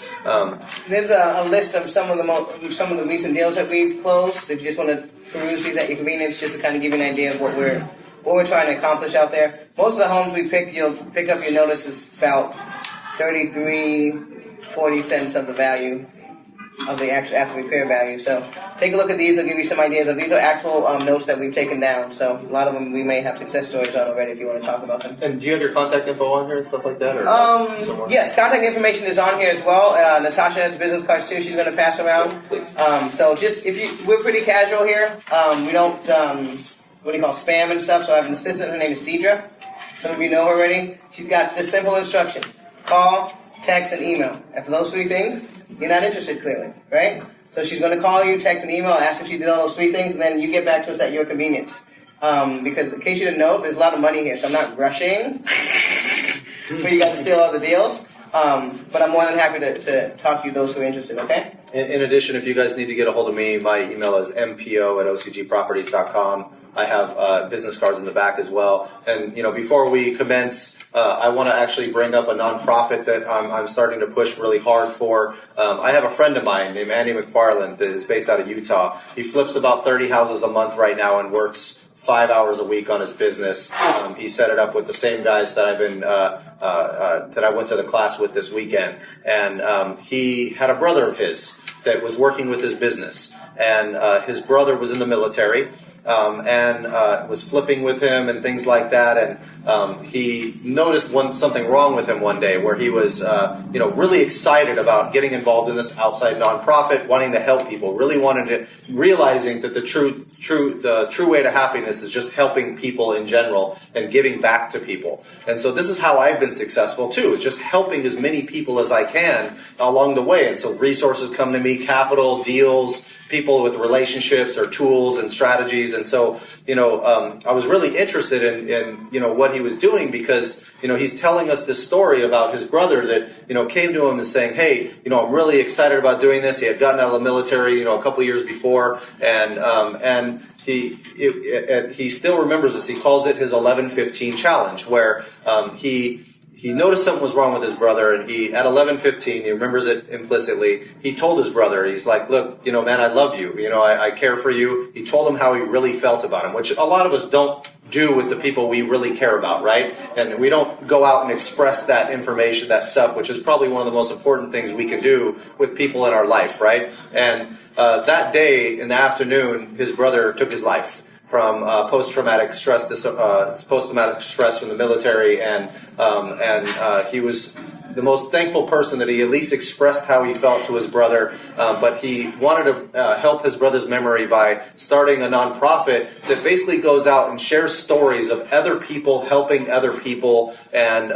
there's a list of some of the recent deals that we've closed. If you just want to peruse these at your convenience, just to kind of give you an idea of what we're trying to accomplish out there. Most of the homes we pick, you'll pick up your notice, is about 33-40 cents of the value of the actual repair value. So take a look at these. I'll give you some ideas of these are actual notes that we've taken down. So a lot of them we may have success stories on already if you want to talk about them. And do you have your contact info on here and stuff like that? Or yes, contact information is on here as well. Natasha has business cards too. She's going to pass around. Please. So just we're pretty casual here. We don't spam and stuff. So I have an assistant. Her name is Deidre. Some of you know her already. She's got this simple instruction: call, text, and email. After those three things, you're not interested, clearly, right? So she's going to call you, text, and email, and ask if she did all those three things, and then you get back to us at your convenience. Because in case you didn't know, there's a lot of money here, so I'm not rushing for you guys to seal all the deals. But I'm more than happy to talk to you, those who are interested, okay? In addition, if you guys need to get a hold of me, my email is mpo@ocgproperties.com. I have business cards in the back as well. And, you know, before we commence, I want to actually bring up a nonprofit that I'm starting to push really hard for. I have a friend of mine named Andy McFarland that is based out of Utah. He flips about 30 houses a month right now and works 5 hours a week on his business. He set it up with the same guys that I've been that I went to the class with this weekend. And he had a brother of his that was working with his business. And his brother was in the military. And was flipping with him and things like that, and he noticed something wrong with him one day, where he was, really excited about getting involved in this outside nonprofit, wanting to help people, realizing that the true way to happiness is just helping people in general and giving back to people. And so this is how I've been successful too, is just helping as many people as I can along the way. And so resources come to me, capital, deals, people with relationships or tools and strategies. And so, I was really interested in what he was doing, because, he's telling us this story about his brother that, came to him and saying, hey, I'm really excited about doing this. He had gotten out of the military, a couple years before, and he still remembers this. He calls it his 11-15 challenge, where he noticed something was wrong with his brother, and at 11-15, he remembers it implicitly. He told his brother, he's like, look, man, I love you. I care for you. He told him how he really felt about him, which a lot of us don't do with the people we really care about, right? And we don't go out and express that information, that stuff, which is probably one of the most important things we can do with people in our life, right? And that day in the afternoon, his brother took his life from post-traumatic stress from the military, and he was the most thankful person that he at least expressed how he felt to his brother, but he wanted to help his brother's memory by starting a nonprofit that basically goes out and shares stories of other people helping other people, and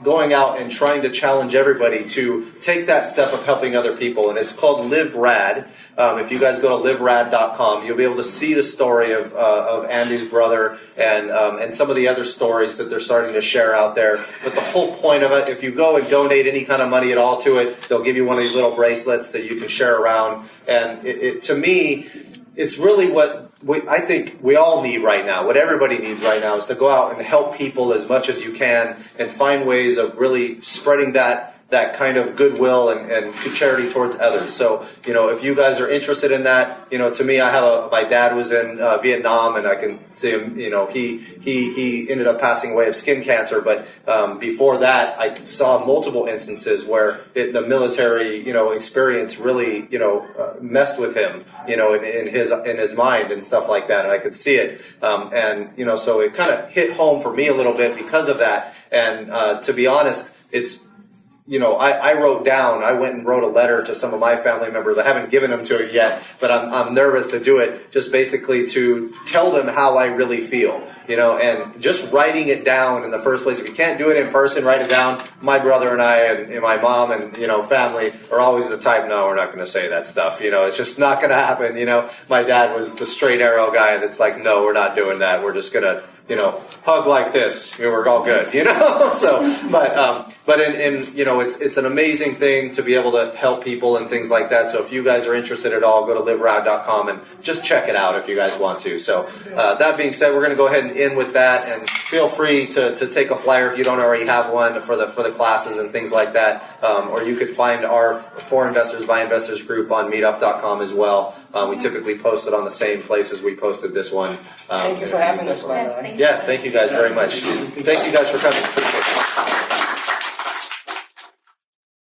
going out and trying to challenge everybody to take that step of helping other people. And it's called Live Rad. If you guys go to liverad.com, you'll be able to see the story of Andy's brother and some of the other stories that they're starting to share out there. But the whole point of it, if you go and donate any kind of money at all to it, they'll give you one of these little bracelets that you can share around. And to me, it's really what I think we all need right now. What everybody needs right now is to go out and help people as much as you can and find ways of really spreading that that kind of goodwill and charity towards others. So, if you guys are interested in that, to me, my dad was in Vietnam, and I can see him, he ended up passing away of skin cancer, but before that, I saw multiple instances where the military, experience really, messed with him, in his mind and stuff like that, and I could see it, so it kind of hit home for me a little bit because of that, and to be honest, it's. I went and wrote a letter to some of my family members. I haven't given them to it yet, but I'm nervous to do it, just basically to tell them how I really feel, and just writing it down in the first place. If you can't do it in person, write it down. My brother and I and my mom and, family are always the type, no, we're not going to say that stuff. It's just not going to happen. My dad was the straight arrow guy that's like, no, we're not doing that. We're just going to, hug like this, we're all good, So, but it's an amazing thing to be able to help people and things like that. So if you guys are interested at all, go to liveround.com and just check it out if you guys want to. So, that being said, we're going to go ahead and end with that, and feel free to take a flyer if you don't already have one for the classes and things like that. Or you could find our For Investors by Investors group on meetup.com as well. We typically post it on the same places we posted this one. Thank you for having us, by the way. Yeah, thank you guys very much. Thank you guys for coming. Appreciate it.